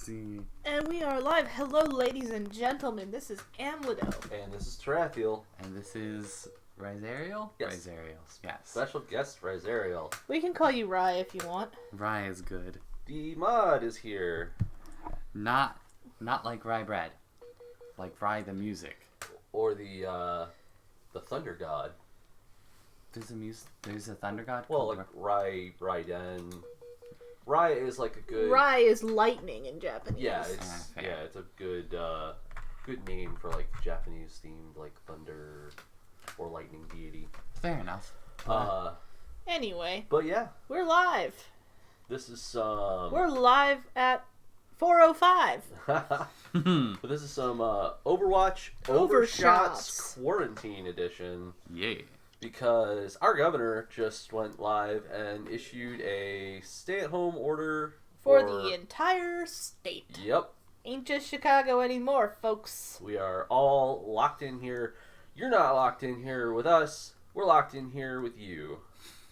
see. And we are live. Hello, ladies and gentlemen. This is Amlido. And this is Tarathiel. And this is Rizariel? Yes. Rizariel, yes. Special guest Rizariel. We can call you Rye if you want. Rye is good. The mod is here. Not like Rye bread. Like Rye the music. Or the Thunder God. There's a Thunder God? Well, like Raiden. Rye is like a good... Rye is lightning in Japanese. Yeah, it's a good name for like Japanese themed like thunder or lightning deity. Fair enough. Anyway. But yeah. We're live. This is We're live at 4:05. But this is some Overwatch Overshots Quarantine Edition. Yeah. Because our governor just went live and issued a stay-at-home order for the entire state. Yep. Ain't just Chicago anymore, folks. We are all locked in here. You're not locked in here with us. We're locked in here with you.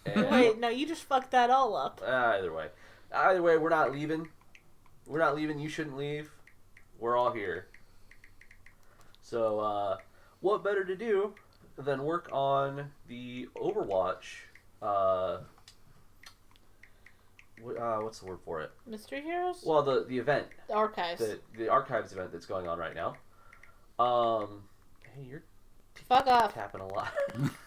And wait, no, you just fucked that all up. Either way, we're not leaving. We're not leaving. You shouldn't leave. We're all here. So, what better to do than work on the Overwatch, what's the word for it? Mystery Heroes? Well, the event. The Archives. The Archives event that's going on right now. Hey, you're fuck off. tapping a lot.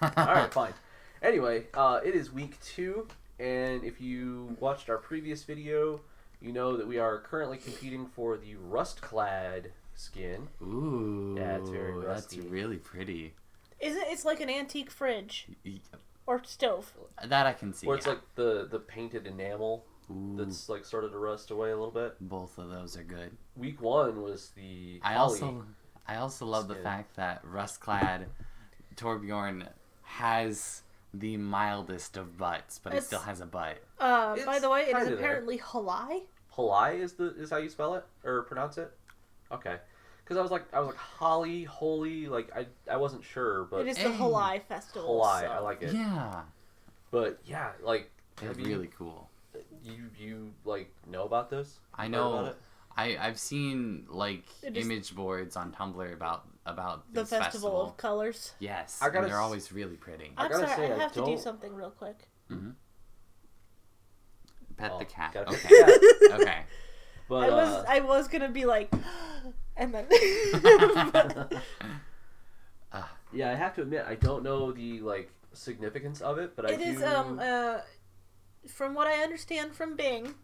Alright, fine. Anyway, it is week 2, and if you watched our previous video, you know that we are currently competing for the Rustclad skin. Ooh. Yeah, it's very rusty. That's really pretty. It's like an antique fridge. Or stove. That I can see. Or it's like the painted enamel. Ooh. That's like started to rust away a little bit. Both of those are good. Week 1 was the I also love the skin. fact that Rustclad Torbjorn has the mildest of butts, but he still has a butt. By the way, it is kinda apparently Halai. Halai is how you spell it or pronounce it. Okay, because I was like Holly, holy, like I wasn't sure, but It is the Halai festival. Halai, so. I like it. Yeah. But yeah, like It's really cool. You like know about this? I Heard know. about it? I've seen like image boards on Tumblr about the this festival of colors. Yes, and they're always really pretty. I'm gotta sorry, say, I have to do don't- something real quick. Mm-hmm. Pet the cat. gotta Okay. pet the cat. Okay. But I was gonna be like, and then. yeah, I have to admit I don't know the like significance of it, but It is from what I understand from Bing,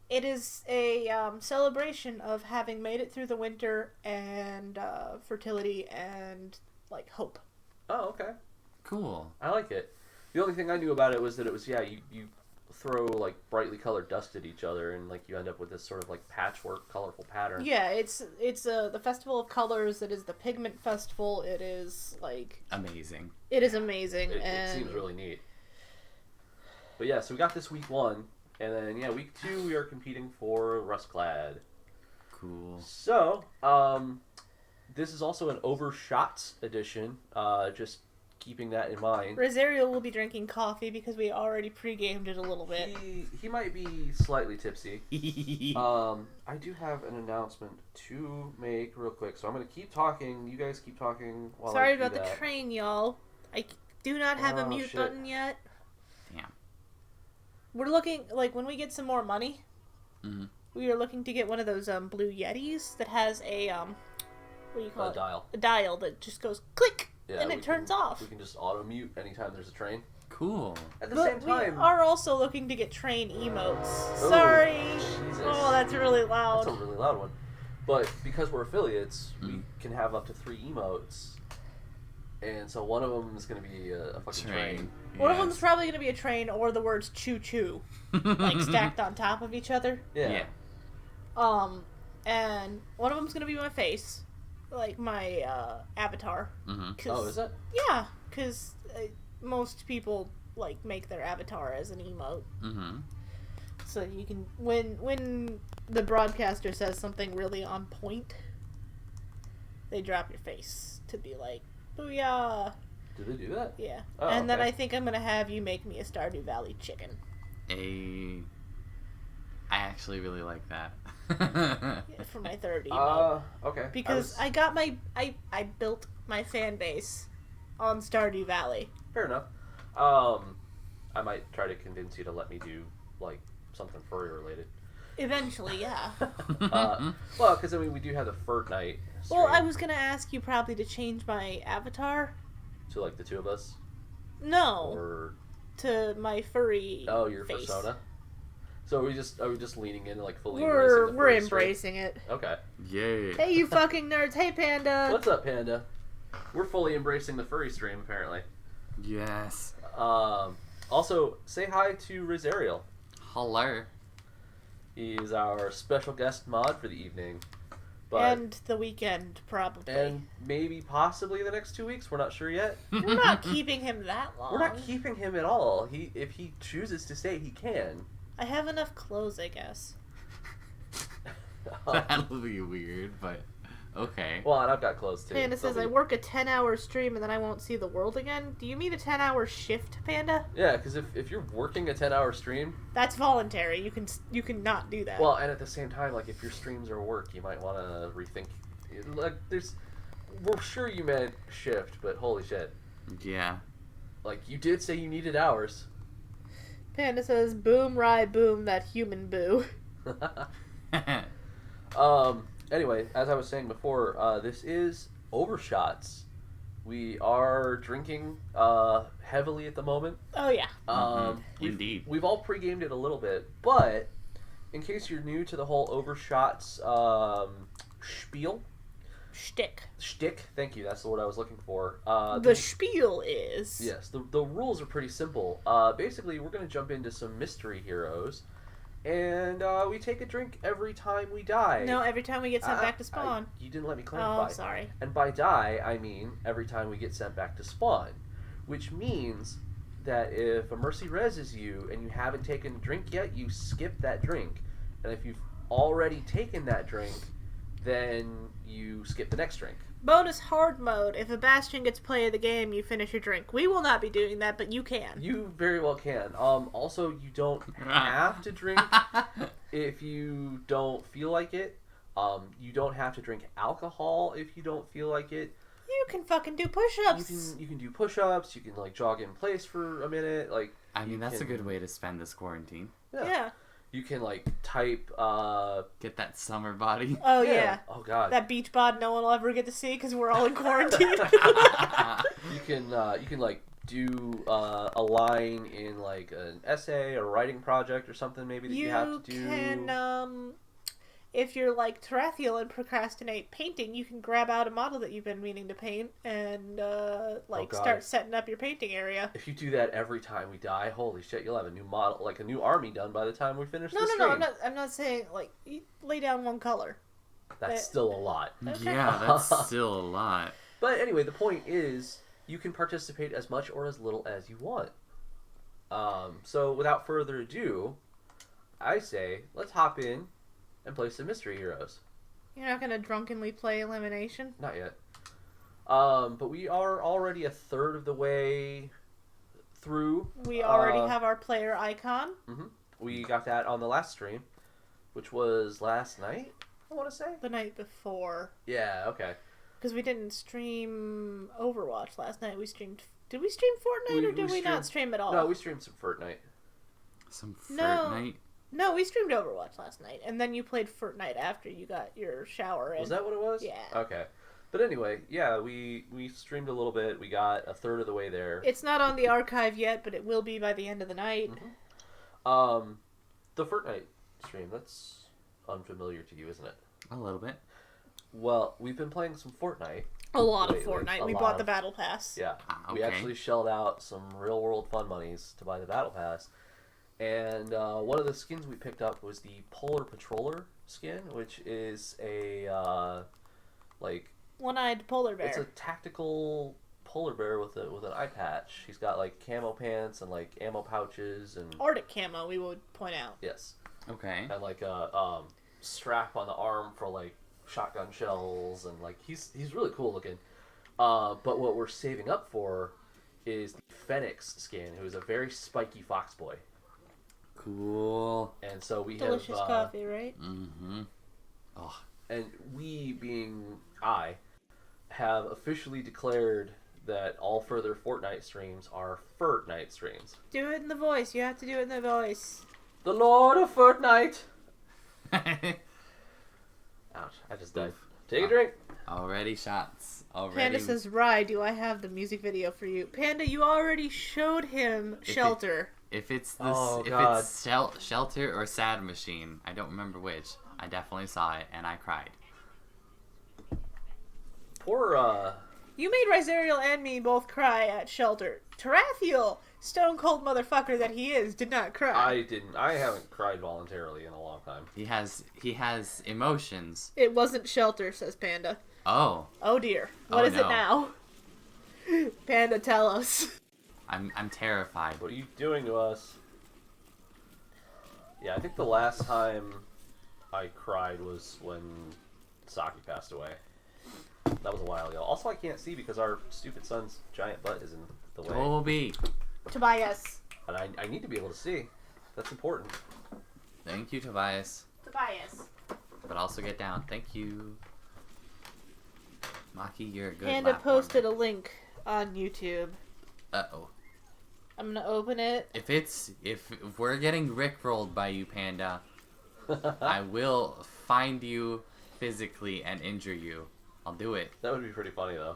it is a celebration of having made it through the winter and fertility and like hope. Oh, okay. Cool. I like it. The only thing I knew about it was that it was you throw like brightly colored dust at each other and like you end up with this sort of like patchwork colorful pattern. Yeah, it's the Festival of Colors. It is the Pigment Festival. It is like Amazing. it is amazing. It seems really neat. But yeah, so we got this week 1, and then week 2 we are competing for Rustclad. Cool. So, this is also an Overshots edition. Just keeping that in mind. Rosario will be drinking coffee because we already pre-gamed it a little bit. He might be slightly tipsy. I do have an announcement to make real quick, so I'm going to keep talking. You guys keep talking while Sorry I do about that. the train, y'all. I do not have a mute shit. button yet. Damn. We're looking, like, when we get some more money, Mm-hmm. we are looking to get one of those blue Yetis that has a, what do you call it? Dial. A dial that just goes click, Yeah, and it turns off. We can just auto-mute anytime there's a train. Cool. At the But same time... we are also looking to get train emotes. Oh, Sorry! Jesus. Oh, that's really loud. That's a really loud one. But because we're affiliates, we can have up to 3 emotes. And so one of them is going to be a fucking train. One of them's probably going to be a train or the words choo-choo, like stacked on top of each other. Yeah. And one of them's going to be my face, like my avatar. Mm-hmm. Oh, is it? Yeah, because most people like make their avatar as an emote. Mm-hmm. So you can, when the broadcaster says something really on point, they drop your face to be like, booyah! Do they do that? Yeah. Oh, and then okay. I think I'm going to have you make me a Stardew Valley chicken. I actually really like that. For my third emote. Okay. Because I built my fan base on Stardew Valley. Fair enough. I might try to convince you to let me do, like, something furry related. Eventually, yeah. Well, because, I mean, we do have the Fortnite stream. Well, I was going to ask you probably to change my avatar. To, like, the two of us? No. Or... To my furry your face. persona? So are we just leaning in, like, fully We're embracing embracing it. Okay. Yay. Hey, you fucking nerds. Hey, Panda. What's up, Panda? We're fully embracing the furry stream, apparently. Yes. Also, say hi to Rizariel. Hello. He's our special guest mod for the evening. But, and the weekend, probably. and maybe possibly the next 2 weeks. We're not sure yet. We're not keeping him that long. We're not keeping him at all. If he chooses to stay, he can. I have enough clothes, I guess. That'll be weird, but okay. Well, and I've got clothes too. Panda says, I work a 10-hour stream and then I won't see the world again. Do you mean a 10-hour shift, Panda? Yeah, because if you're working a 10-hour stream... That's voluntary. You can not do that. Well, and at the same time, like, if your streams are work, you might want to rethink... Like, we're sure you meant shift, but holy shit. Yeah. Like, you did say you needed hours. Panda says, boom, rye, boom, that human boo. Anyway, as I was saying before, this is Overshots. We are drinking heavily at the moment. Oh, yeah. Indeed. We've all pre-gamed it a little bit, but in case you're new to the whole Overshots spiel... Shtick, thank you, that's the word I was looking for. The spiel is... Yes, the rules are pretty simple. Basically, we're going to jump into some mystery heroes, and we take a drink every time we die. No, every time we get sent back to spawn. You didn't let me clarify. Oh, sorry. And by die, I mean every time we get sent back to spawn. Which means that if a mercy reses you and you haven't taken a drink yet, you skip that drink. And if you've already taken that drink, then you skip the next drink. Bonus hard mode. If a Bastion gets play of the game, you finish your drink. We will not be doing that, but you can. You very well can. Also, you don't have to drink if you don't feel like it. You don't have to drink alcohol if you don't feel like it. You can fucking do push-ups. You can do push-ups. You can, like, jog in place for a minute. Like, I mean, that's a good way to spend this quarantine. Yeah. You can, like, type, Get that summer body. Oh, yeah. Oh, God. That beach bod no one will ever get to see because we're all in quarantine. You can, like, do a line in, like, an essay or writing project or something maybe that you have to do. You can, if you're like Tarathiel and procrastinate painting, you can grab out a model that you've been meaning to paint and, start setting up your painting area. If you do that every time we die, holy shit, you'll have a new model, like a new army done by the time we finish the stream. No, I'm not saying, like, you lay down one color. That's still a lot. Okay. Yeah, that's still a lot. But anyway, the point is, you can participate as much or as little as you want. So without further ado, I say, let's hop in and play some Mystery Heroes. You're not going to drunkenly play Elimination? Not yet. But we are already a third of the way through. We already have our player icon. Mm-hmm. We got that on the last stream, which was last night, I want to say? The night before. Yeah, okay. Because we didn't stream Overwatch last night. We streamed... Did we stream Fortnite or did we not stream at all? No, we streamed some Fortnite. Some Fortnite? No, we streamed Overwatch last night, and then you played Fortnite after you got your shower in. Was that what it was? Yeah. Okay. But anyway, yeah, we streamed a little bit. We got a third of the way there. It's not on the archive yet, but it will be by the end of the night. Mm-hmm. The Fortnite stream, that's unfamiliar to you, isn't it? A little bit. Well, we've been playing some Fortnite. A lot lately. of Fortnite. We bought the Battle Pass. Yeah. Okay. We actually shelled out some real-world fun monies to buy the Battle Pass. And one of the skins we picked up was the Polar Patroller skin, which is a, one-eyed polar bear. It's a tactical polar bear with an eye patch. He's got, like, camo pants and, like, ammo pouches and... Arctic camo, we would point out. Yes. Okay. And, like, a strap on the arm for, like, shotgun shells, and, like, he's really cool looking. But what we're saving up for is the Phoenix skin, who is a very spiky fox boy. Cool. And so we Delicious have coffee, right? Mm-hmm. Oh. and we, being I, have officially declared that all further Fortnite streams are Fortnite streams. Do it in the voice. You have to do it in the voice. The Lord of Fortnite. Ouch! I just died. Take a drink. Already shots. Already. Panda says, "Rye, do I have the music video for you?" Panda, you already showed him Shelter. If it's this, Oh, if God. it's Shelter or Sad Machine, I don't remember which. I definitely saw it and I cried. Poor You made Rizariel and me both cry at Shelter. Tarathiel, stone cold motherfucker that he is, did not cry. I didn't. I haven't cried voluntarily in a long time. He has emotions. It wasn't Shelter, says Panda. Oh, Oh dear. What Oh, is it no. now? Panda, tell us. I'm terrified. What are you doing to us? Yeah, I think the last time I cried was when Saki passed away. That was a while ago. Also, I can't see because our stupid son's giant butt is in the way. Toby. Tobias. And I need to be able to see. That's important. Thank you, Tobias. Tobias. But also get down. Thank you. Maki, you're a good Panda platformer. posted a link on YouTube. Uh-oh. I'm gonna open it. If we're getting rickrolled by you, Panda, I will find you physically and injure you. I'll do it. That would be pretty funny, though.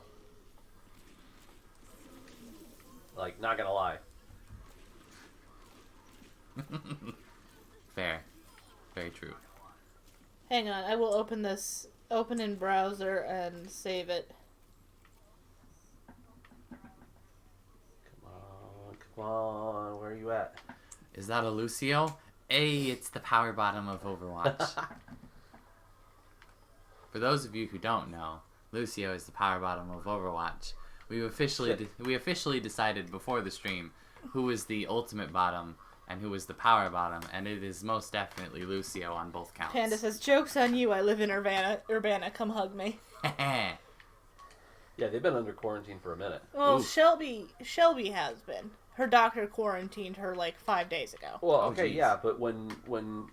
Like, not gonna lie. Fair. Very true. Hang on, I will open this. Open in browser and save it. Come on, where are you at? Is that a Lucio? Hey, it's the power bottom of Overwatch. For those of you who don't know, Lucio is the power bottom of Overwatch. We officially decided before the stream who was the ultimate bottom and who was the power bottom, and it is most definitely Lucio on both counts. Panda says, "Joke's on you, I live in Urbana. Urbana, come hug me." Yeah, they've been under quarantine for a minute. Well, Oof. Shelby has been. Her doctor quarantined her like 5 days ago. Well, Oh, okay, geez. yeah, but when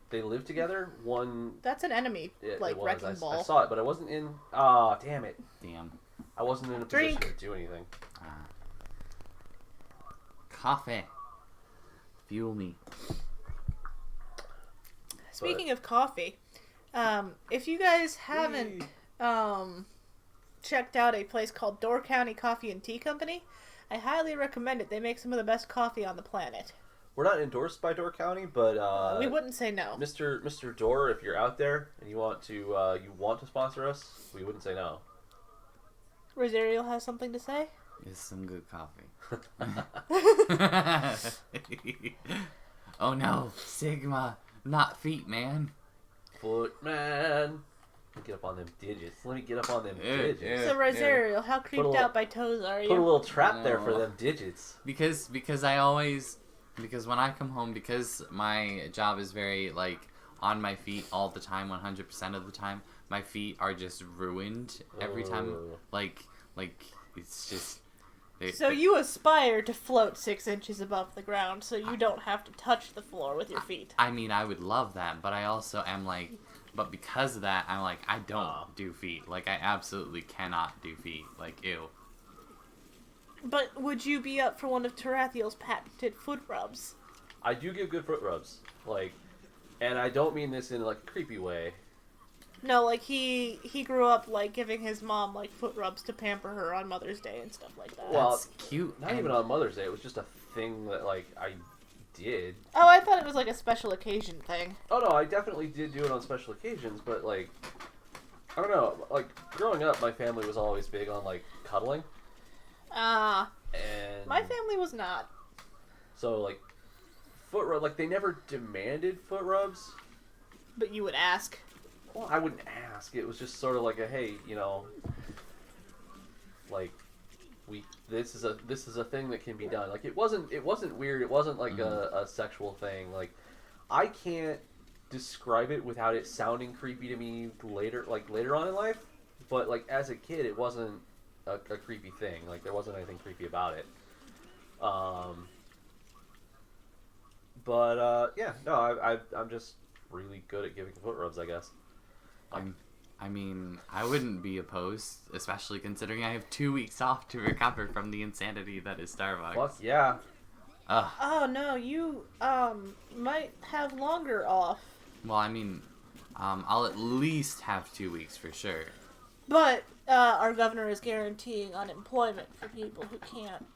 they lived together, one... That's an enemy, It like was. wrecking I ball. saw it, but I wasn't in... Ah, damn it. Damn. I wasn't in a Drink. position to do anything. Coffee. Fuel me. Speaking of coffee, if you guys haven't checked out a place called Door County Coffee and Tea Company, I highly recommend it. They make some of the best coffee on the planet. We're not endorsed by Door County, but We wouldn't say no. Mr. Door, if you're out there and you want to sponsor us, we wouldn't say no. Rosario has something to say? It's some good coffee. Oh no, Sigma, not feet, man. Footman. Let me get up on them digits. Let me get up on them Yeah, digits. yeah. So Rosario, how creeped little- out by toes are Put a you? little trap there for No. them digits. Because when I come home, because my job is very like on my feet all the time, 100% of the time, my feet are just ruined every time. Oh. Like it's just. So you aspire to float 6 inches above the ground so you don't have to touch the floor with your feet. I mean, I would love that, but I also am like, but because of that, I'm like, I don't Oh. do feet. Like, I absolutely cannot do feet. Like, ew. But would you be up for one of Tarathiel's patented foot rubs? I do give good foot rubs. Like, and I don't mean this in like a creepy way. No, like he grew up like giving his mom like foot rubs to pamper her on Mother's Day and stuff like that. Well, That's cute. Not and- even on Mother's Day. It was just a thing that like I did. Oh, I thought it was like a special occasion thing. Oh no, I definitely did do it on special occasions, but like I don't know. Like growing up, my family was always big on like cuddling, and My family was not. so like foot rub. Like they never demanded foot rubs. But you would ask. Well, I wouldn't ask. It was just sort of like a hey, you know, like this is a thing that can be done. Like it wasn't weird. It wasn't like a sexual thing. Like I can't describe it without it sounding creepy to me later on in life. But like as a kid, it wasn't a creepy thing. Like there wasn't anything creepy about it. Yeah, no, I'm just really good at giving foot rubs, I guess. I mean, I wouldn't be opposed, especially considering I have 2 weeks off to recover from the insanity that is Starbucks. Fuck yeah. Ugh. Oh no, you might have longer off. Well, I mean, I'll at least have 2 weeks for sure. But our governor is guaranteeing unemployment for people who can't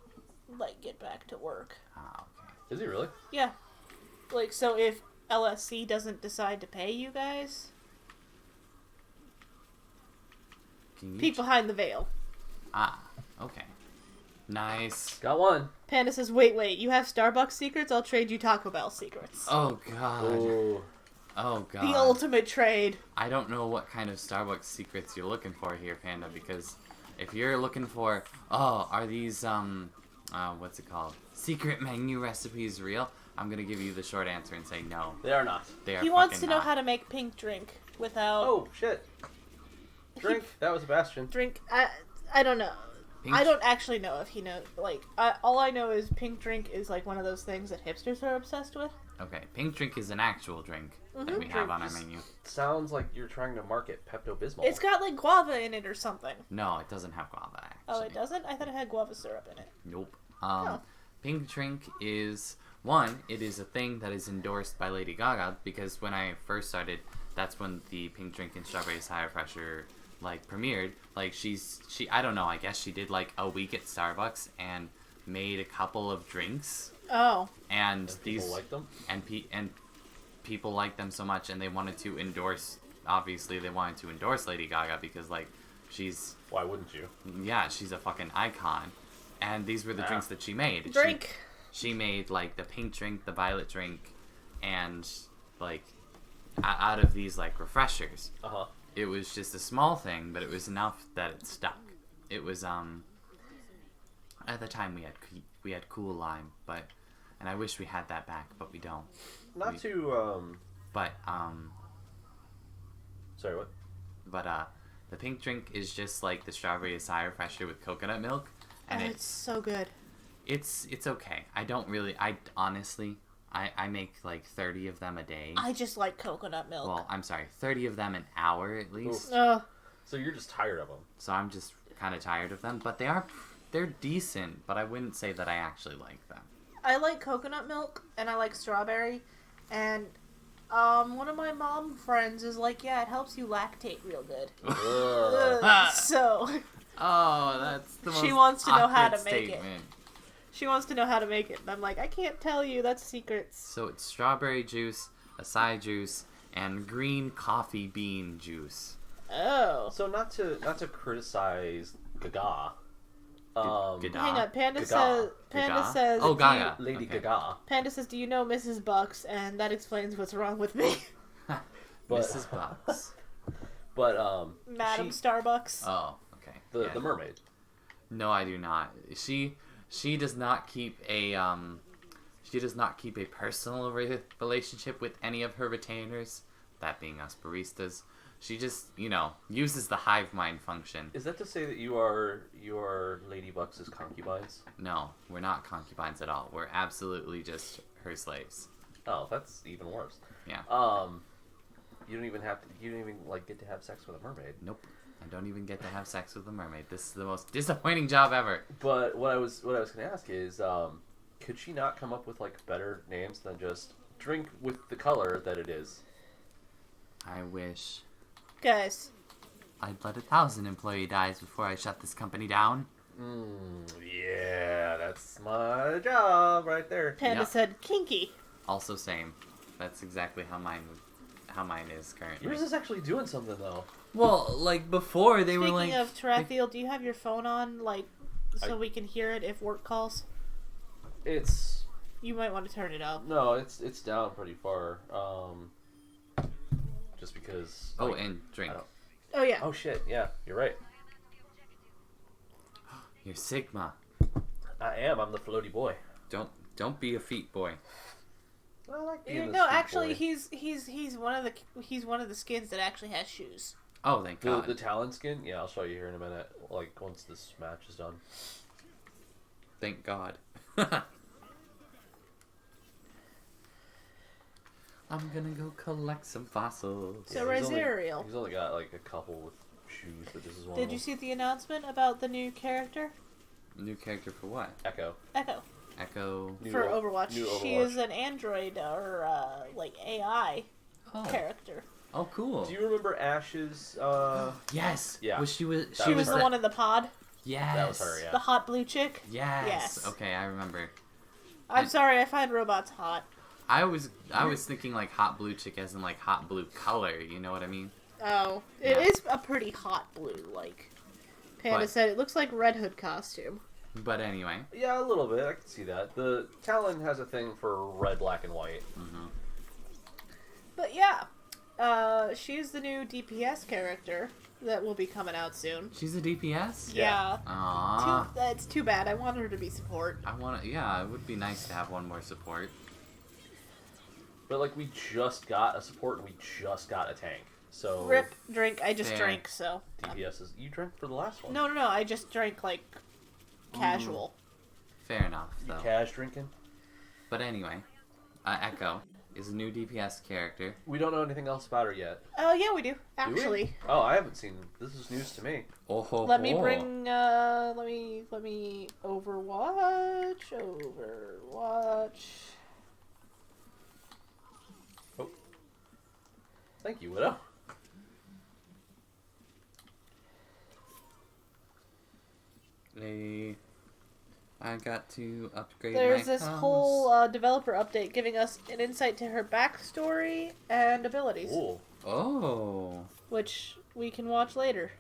like get back to work. Ah, okay. Is he really? Yeah. Like, so if LSC doesn't decide to pay you guys, Can you peek behind the veil. Ah, okay. Nice. Got one. Panda says, wait, you have Starbucks secrets? I'll trade you Taco Bell secrets. Oh god. Oh. Oh god. The ultimate trade. I don't know what kind of Starbucks secrets you're looking for here, Panda, because if you're looking for, are these, what's it called? Secret menu recipes real? I'm gonna give you the short answer and say no. They are not. They are He wants to fucking know not. how to make pink drink without... Oh, shit. Drink. That was a Bastion. Drink... I don't know. Pink I don't actually know if he knows. Like, all I know is pink drink is like one of those things that hipsters are obsessed with. Okay, pink drink is an actual drink that Mhm. we have on our menu. Sounds like you're trying to market Pepto-Bismol. It's got like guava in it or something. No, it doesn't have guava, actually. Oh, it doesn't? I thought it had guava syrup in it. Nope. Oh. Pink drink is, one, it is a thing that is endorsed by Lady Gaga, because when I first started, that's when the pink drink and strawberry higher pressure, like, premiered. Like, I don't know, I guess she did, like, a week at Starbucks and made a couple of drinks. Oh. And People these... like them? And people liked them so much, and they wanted to endorse, obviously, they wanted to endorse Lady Gaga, because, like, she's... Why wouldn't you? Yeah, she's a fucking icon. And these were the drinks that she made. Drink. She made, like, the pink drink, the violet drink, and, like, out of these, like, refreshers. Uh-huh. It was just a small thing, but it was enough that it stuck. It was, at the time we had Cool Lime, and I wish we had that back, but we don't. Not to, Sorry, what? But, the pink drink is just, like, the strawberry acai refresher with coconut milk, and It's so good. It's okay. Honestly, I make like 30 of them a day. I just like coconut milk. Well, I'm sorry, 30 of them an hour at least. Ugh. So you're just tired of them. So I'm just kind of tired of them, but they're decent, but I wouldn't say that I actually like them. I like coconut milk, and I like strawberry, and one of my mom friends is like, yeah, it helps you lactate real good. So... Oh, that's the most She wants to know how awkward to make it. statement. She wants to know how to make it, and I'm like, I can't tell you, that's secrets. So it's strawberry juice, acai juice, and green coffee bean juice. Oh. So not to criticize Gaga. Gaga? Hang on, Panda Gaga. says... Oh, Gaga. Lady Okay. Gaga. Panda says, do you know Mrs. Bucks? And that explains what's wrong with me. But- Mrs. Bucks. But Madam she- Starbucks. Oh, okay. the mermaid. No, I do not. She does not keep a personal relationship with any of her retainers, that being us baristas. She just, uses the hive mind function. Is that to say that you are Lady Bucks' concubines? No, we're not concubines at all. We're absolutely just her slaves. Oh, that's even worse. Yeah. You don't even like get to have sex with a mermaid. Nope. I don't even get to have sex with a mermaid. This is the most disappointing job ever. But what I was going to ask is, could she not come up with like better names than just drink with the color that it is? I wish Guys, I'd let 1,000 employee dies before I shut this company down. Yeah, that's my job right there. Panda Yeah. said kinky. Also same. That's exactly how mine is currently. Yours is actually doing something though. Well, like before they were like. Speaking of Tarathiel, do you have your phone on, like, so we can hear it if work calls? It's You might want to turn it up. no, it's down pretty far. Just because. Oh, like, and drink. I don't- Oh, yeah. Oh shit! Yeah, you're right. You're Sigma. I am. I'm the floaty boy. Don't be a feet boy. I like being the No, sweet actually, boy. he's one of the skins that actually has shoes. Oh, thank God. The Talon skin. Yeah, I'll show you here in a minute. Like once this match is done. Thank God. I'm gonna go collect some fossils. So he's Rosariel. He's only got like a couple with shoes, but this is one. Did you see the announcement about the new character? New character for what? Echo? Echo. Echo. For Overwatch. New Overwatch. She is an android or like AI character. Oh, cool. Do you remember Ash's? Yes. Yeah. She was The one in the pod. Yes. That was her. Yeah. The hot blue chick. Yes. Okay, I remember. I'm sorry, I find robots hot. I was thinking like hot blue chick as in like hot blue color. You know what I mean? Oh, it is a pretty hot blue. Like Panda said, it looks like Red Hood costume. But anyway. Yeah, a little bit. I can see that. The Talon has a thing for red, black, and white. Mm-hmm. But yeah, she's the new DPS character that will be coming out soon. She's a DPS? Yeah. Aww. It's too bad. I want her to be support. Yeah, it would be nice to have one more support. But like, we just got a support and we just got a tank. So Rip, drink. I just Fair. drank, so. DPS is. You drank for the last one. No. I just drank like casual. Fair enough, You though. cash drinking. But anyway, Echo is a new DPS character. We don't know anything else about her yet. Oh yeah, we do Do we? actually. Oh, I haven't seen. This is news to me. Oh ho Let me ho. bring. Let me. Overwatch. Oh. Thank you, Widow. I got to upgrade There's my this comms. whole developer update giving us an insight to her backstory and abilities, Cool. Oh, which we can watch later.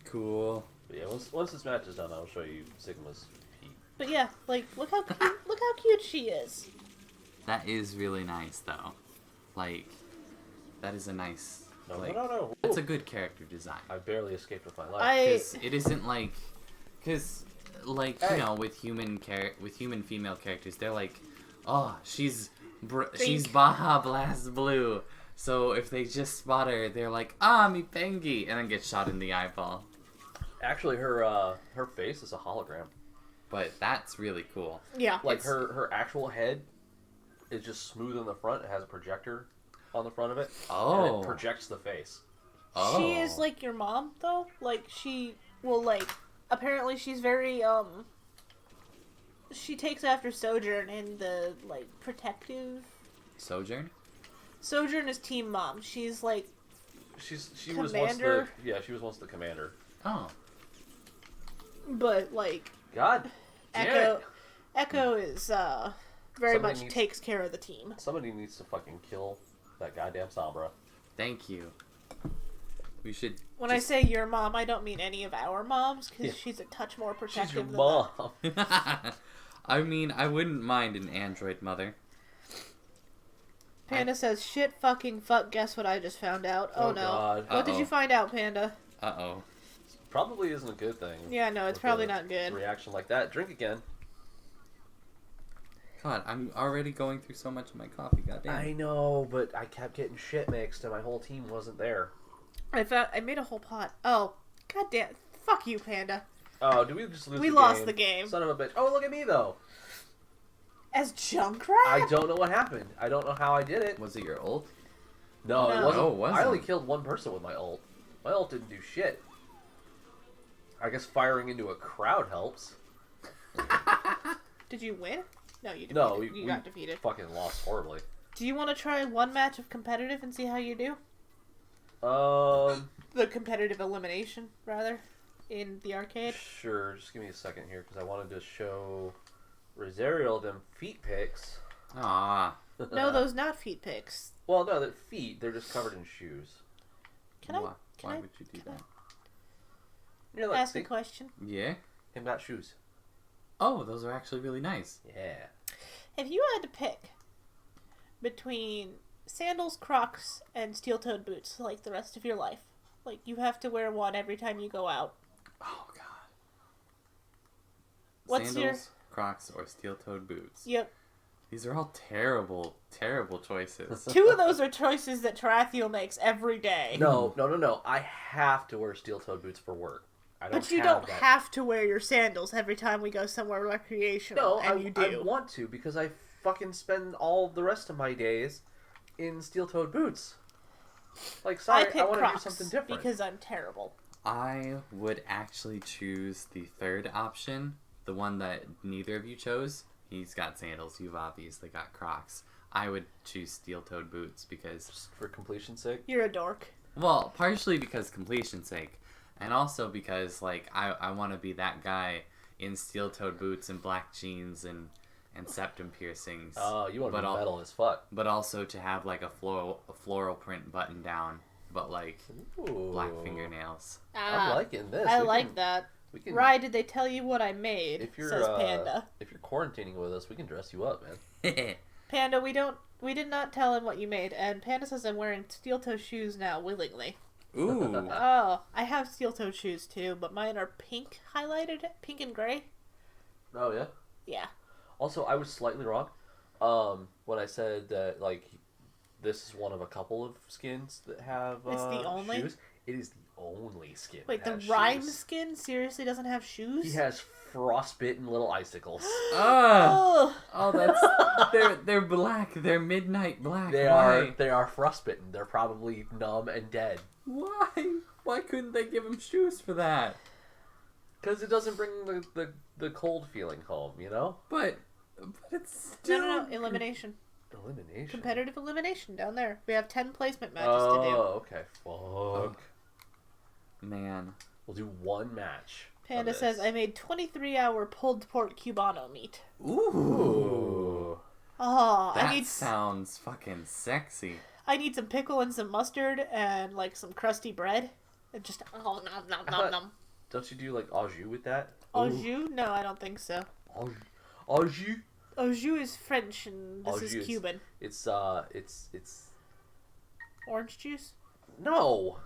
cool. But yeah, once this match is done, I'll show you Sigma's peak. But yeah, like look how cute she is. That is really nice, though. Like, that is a nice. No, like, no. It's a good character design. I barely escaped with my life. Because it isn't like, like Hey. you know, with human female characters, they're like, oh, she's Baja Blast Blue. So if they just spot her, they're like, mi pengi, and then get shot in the eyeball. Actually, her face is a hologram. But that's really cool. Yeah. Like her actual head is just smooth in the front. It has a projector on the front of it. Oh. And it projects the face. Oh. She is like your mom though. Like she will like apparently she's very she takes after Sojourn in the like protective. Sojourn? Sojourn is team mom. She's like She was once the commander. Oh. but like God damn it. Echo is very Somebody much needs- takes care of the team. Somebody needs to fucking kill that goddamn Sombra. Thank you. We should. When I say your mom, I don't mean any of our moms because Yeah. she's a touch more protective She's your than mom. I mean, I wouldn't mind an android mother. Panda says, shit fucking fuck, guess what I just found out? Oh, no. God. What did you find out, Panda? Uh-oh. Probably isn't a good thing. Yeah, no, it's with probably a not good. Reaction like that. Drink again. God, I'm already going through so much of my coffee, goddamn. I know, but I kept getting shit mixed and my whole team wasn't there. I made a whole pot. Oh, goddamn. Fuck you, Panda. Oh, did we just lose We the lost game? the game. Son of a bitch. Oh, look at me, though. As Junkrat? I don't know what happened. I don't know how I did it. Was it your ult? No, it No. wasn't. Oh, it wasn't. I only killed one person with my ult. My ult didn't do shit. I guess firing into a crowd helps. Did you win? No, you defeated. No, you got defeated. Fucking lost horribly. Do you want to try one match of competitive and see how you do? The competitive elimination, rather, in the arcade. Sure. Just give me a second here because I wanted to show Rosario them feet pics. Ah. No, those not feet pics. Well, no, the feet, they're just covered in shoes. Can I Why would you do that? You're like, ask a see? question? Yeah? Him got shoes. Oh, those are actually really nice. Yeah. If you had to pick between sandals, Crocs, and steel-toed boots, like the rest of your life, like you have to wear one every time you go out. Oh, God. What's Sandals, Crocs, or steel-toed boots. Yep. These are all terrible, terrible choices. Two of those are choices that Tarathiel makes every day. No. I have to wear steel-toed boots for work. I don't But you have don't that. have to wear your sandals every time we go somewhere recreational. No, and I, you I do. want to because I fucking spend all the rest of my days in steel-toed boots. Like, sorry, I want to do Crocs something different. because I'm terrible. I would actually choose the third option, the one that neither of you chose. He's got sandals. You've obviously got Crocs. I would choose steel-toed boots because... Just for completion's sake? You're a dork. Well, partially because completion's sake, and also because, like, I want to be that guy in steel-toed boots and black jeans and septum piercings. Oh, you want to be metal as fuck. But also to have, like, a floral print button down, but, like, black fingernails. I'm liking this. I like that. Rye, did they tell you what I made? Says Panda. If you're quarantining with us, we can dress you up, man. Panda, we did not tell him what you made, and Panda says I'm wearing steel-toe shoes now willingly. Ooh. Oh, I have steel-toe shoes too, but mine are pink highlighted, pink and gray. Oh, yeah? Yeah. Also, I was slightly wrong when I said that, like, this is one of a couple of skins that have It's the only? shoes. It is the only skin. Wait, that the has Rhyme shoes. skin seriously doesn't have shoes? He has frostbitten little icicles. Oh, They're black. They're midnight black. They Why? are frostbitten. They're probably numb and dead. Why couldn't they give him shoes for that? Because it doesn't bring the cold feeling home, you know? But it's still... no, elimination. Elimination? Competitive elimination down there. We have 10 placement matches to do. Oh, okay. Fuck. Man. We'll do one match. Panda says, I made 23-hour pulled pork Cubano meat. Ooh. Oh, That sounds fucking sexy. I need some pickle and some mustard and, like, some crusty bread. And just, nom, nom. Don't you do, like, au jus with that? Au jus? No, I don't think so. Au jus? Au jus is French and this Au is jus. Cuban. It's Orange juice? No!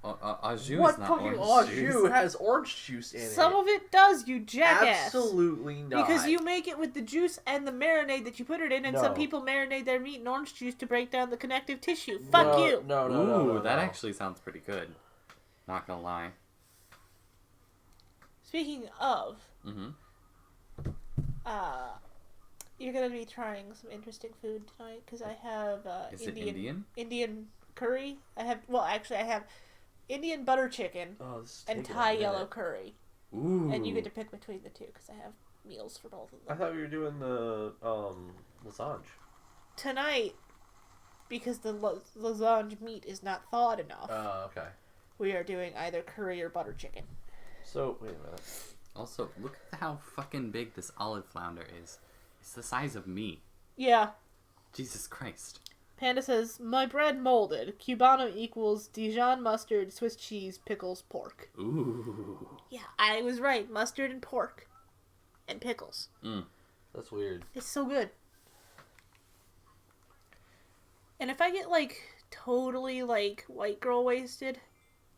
Au jus What is not fucking au orange jus juice. has orange juice in it? Some of it does, you jackass. Absolutely not. Because you make it with the juice and the marinade that you put it in, and No. some people marinate their meat in orange juice to break down the connective tissue. Fuck you! No, That actually sounds pretty good. Not gonna lie. Speaking of, Mm-hmm. you're gonna be trying some interesting food tonight, because I have Is it Indian? Indian curry. I have Indian butter chicken and Thai yellow curry. Ooh. And you get to pick between the two, because I have meals for both of them. I thought we were doing the lasagna. Tonight, because the lasagna meat is not thawed enough, Oh, okay. we are doing either curry or butter chicken. So, wait a minute. Also, look at how fucking big this olive flounder is. It's the size of me. Yeah. Jesus Christ. Panda says, my bread molded. Cubano equals Dijon mustard, Swiss cheese, pickles, pork. Ooh. Yeah, I was right. Mustard and pork. And pickles. That's weird. It's so good. And if I get, like, totally, like, white girl wasted,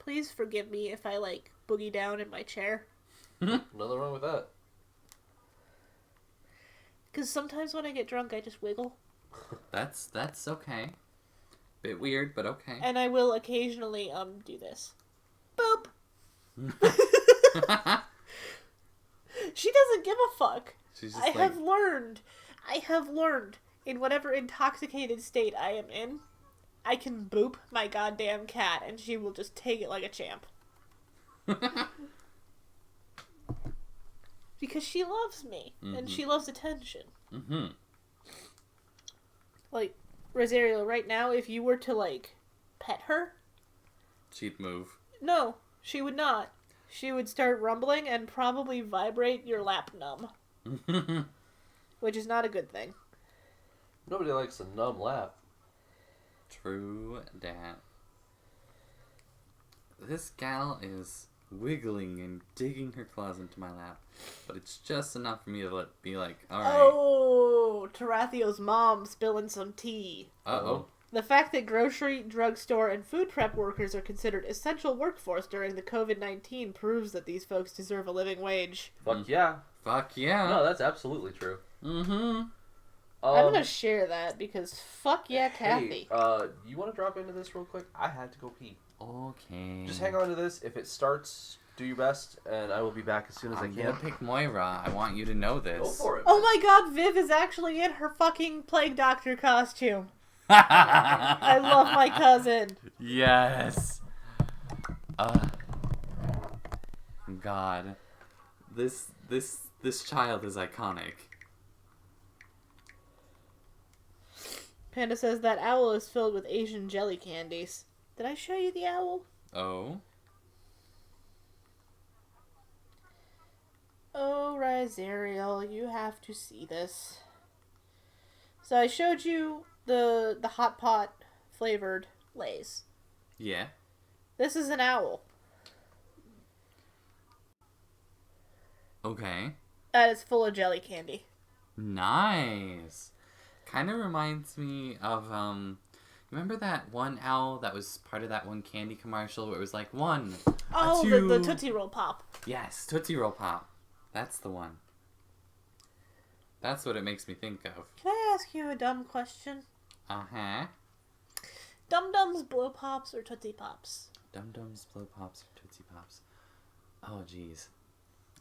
please forgive me if I, like, boogie down in my chair. Nothing wrong with that. Because sometimes when I get drunk, I just wiggle. That's okay. Bit weird, but okay. And I will occasionally, do this. Boop! She doesn't give a fuck. She's just I have learned, in whatever intoxicated state I am in, I can boop my goddamn cat, and she will just take it like a champ. Because she loves me, and she loves attention. Mm-hmm. Like, Rosario, right now, if you were to, like, pet her... She'd move. No, she would not. She would start rumbling and probably vibrate your lap numb. Which is not a good thing. Nobody likes a numb lap. True dat. This gal is wiggling and digging her claws into my lap, but it's just enough for me to be like, alright. Oh, Tarathio's mom spilling some tea. Uh-oh. The fact that grocery, drugstore, and food prep workers are considered essential workforce during the COVID-19 proves that these folks deserve a living wage. Fuck yeah. Fuck yeah. No, that's absolutely true. Mm-hmm. I'm gonna share that because fuck yeah, Kathy. Hey, you want to drop into this real quick? I had to go pee. Okay. Just hang on to this. If it starts, do your best, and I will be back as soon as I I'm can. gonna pick Moira. I want you to know this. Go for it. Oh my god, Viv is actually in her fucking Plague Doctor costume. I love my cousin. Yes. God. This child is iconic. Panda says that owl is filled with Asian jelly candies. Did I show you the owl? Oh. Oh, Rizariel, you have to see this. So I showed you the hot pot flavored Lay's. Yeah. This is an owl. Okay. That is full of jelly candy. Nice. Kind of reminds me of remember that one owl that was part of that one candy commercial where it was like one. Oh, two. the Tootsie Roll Pop. Yes, Tootsie Roll Pop. That's the one. That's what it makes me think of. Can I ask you a dumb question? Uh-huh. Dum Dums, Blow Pops, or Tootsie Pops? Dum Dums, Blow Pops, or Tootsie Pops. Oh, jeez.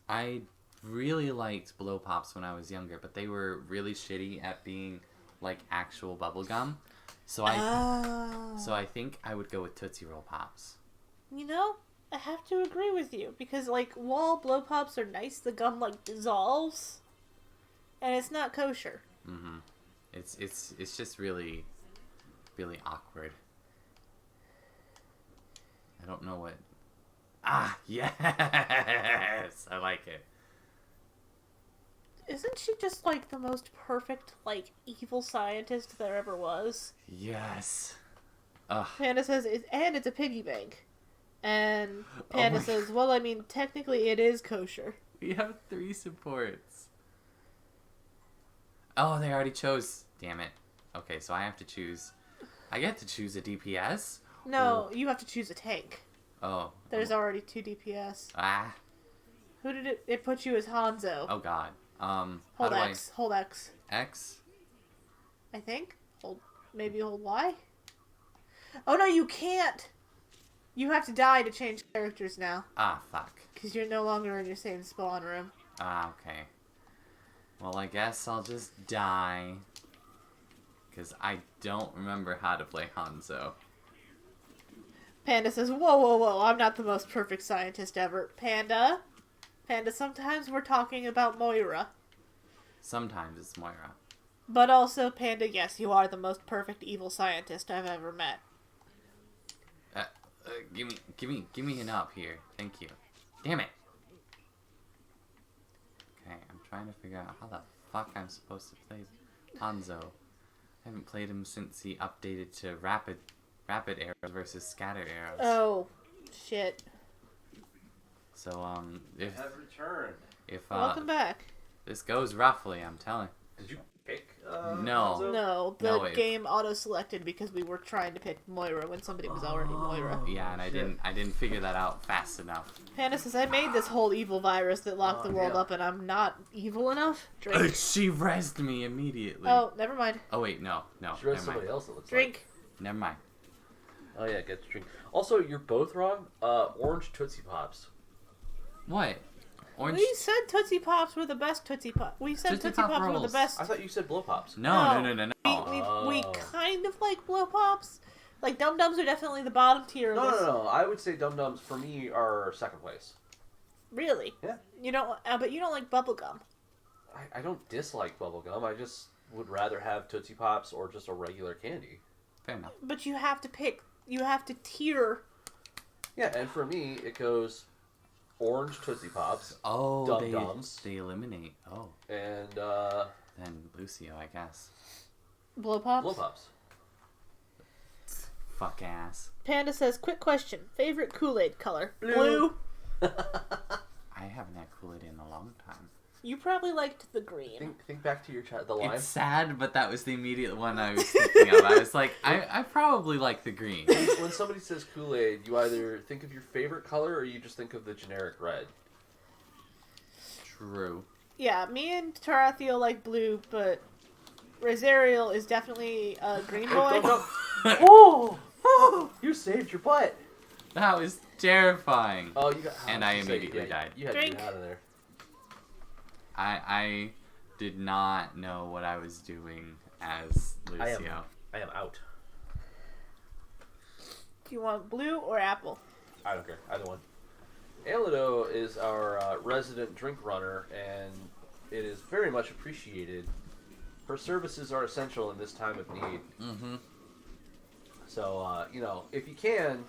I really liked Blow Pops when I was younger, but they were really shitty at being like actual bubble gum. So I think I would go with Tootsie Roll Pops. You know, I have to agree with you because like while Blow Pops are nice, the gum like dissolves, and it's not kosher. Mm-hmm. It's just really, really awkward. I don't know what. Ah, yes, I like it. Isn't she just like the most perfect like evil scientist there ever was? Yes. Ugh. Panda says, and it's a piggy bank. And Panda my says, well, I mean, technically it is kosher. We have 3 supports. Oh, they already chose. Damn it. Okay, so I have to choose. I get to choose a DPS? No, you have to choose a tank. Oh. There's already 2 DPS. Ah. Who did it put you as Hanzo? Oh, God. How hold do X. Hold X. X? I think. Maybe hold Y? Oh, no, you can't! You have to die to change characters now. Ah, fuck. Because you're no longer in your same spawn room. Ah, okay. Well, I guess I'll just die. Because I don't remember how to play Hanzo. Panda says, whoa, whoa, whoa, I'm not the most perfect scientist ever. Panda, sometimes we're talking about Moira. Sometimes it's Moira. But also, Panda, yes, you are the most perfect evil scientist I've ever met. Give me an up here. Thank you. Damn it. Okay, I'm trying to figure out how the fuck I'm supposed to play Hanzo. I haven't played him since he updated to rapid arrows versus scatter arrows. Oh, shit. So if have returned. Welcome back. This goes roughly, I'm telling. Did you pick? No. Hanzo? No, the game auto-selected because we were trying to pick Moira when somebody was already Moira. Yeah, and I didn't figure that out fast enough. Panda says, I made this whole evil virus that locked the world up and I'm not evil enough. Drink. She rezzed me immediately. Oh, never mind. Oh wait, no. She read somebody else, it looks Drink. Never mind. Oh yeah, get the drink. Also, you're both wrong. Orange Tootsie Pops. What? Orange? We said Tootsie Pops were the best Tootsie Pops. We said Tootsie Tootsie Pop Pops were rolls. the best. I thought you said Blow Pops. No. We kind of like Blow Pops. Like Dum Dums are definitely the bottom tier. No. I would say Dum Dums for me are second place. Really? Yeah. You don't, but you don't like bubblegum. I don't dislike bubblegum. I just would rather have Tootsie Pops or just a regular candy. Fair enough. But you have to pick. You have to tier. Yeah, and for me, it goes orange Tootsie Pops. Oh, Dum Dums. They eliminate. Oh. And Then Lucio, I guess. Blow Pops. Blow Pops. Fuck ass. Panda says, quick question. Favorite Kool-Aid color? Blue. I haven't had Kool-Aid in a long time. You probably liked the green. Think back to your the lime. It's sad, but that was the immediate one I was thinking of. I was like, I probably like the green. When somebody says Kool-Aid, you either think of your favorite color or you just think of the generic red. True. Yeah, me and Tarathiel like blue, but Rosariel is definitely a green boy. Oh! You saved your butt! That was terrifying. Oh, you got... And I immediately died. You had to get out of there. I did not know what I was doing as Lucio. I am out. Do you want blue or apple? I don't care. Either one. Alido is our resident drink runner, and it is very much appreciated. Her services are essential in this time of need. Mm-hmm. So, if you can,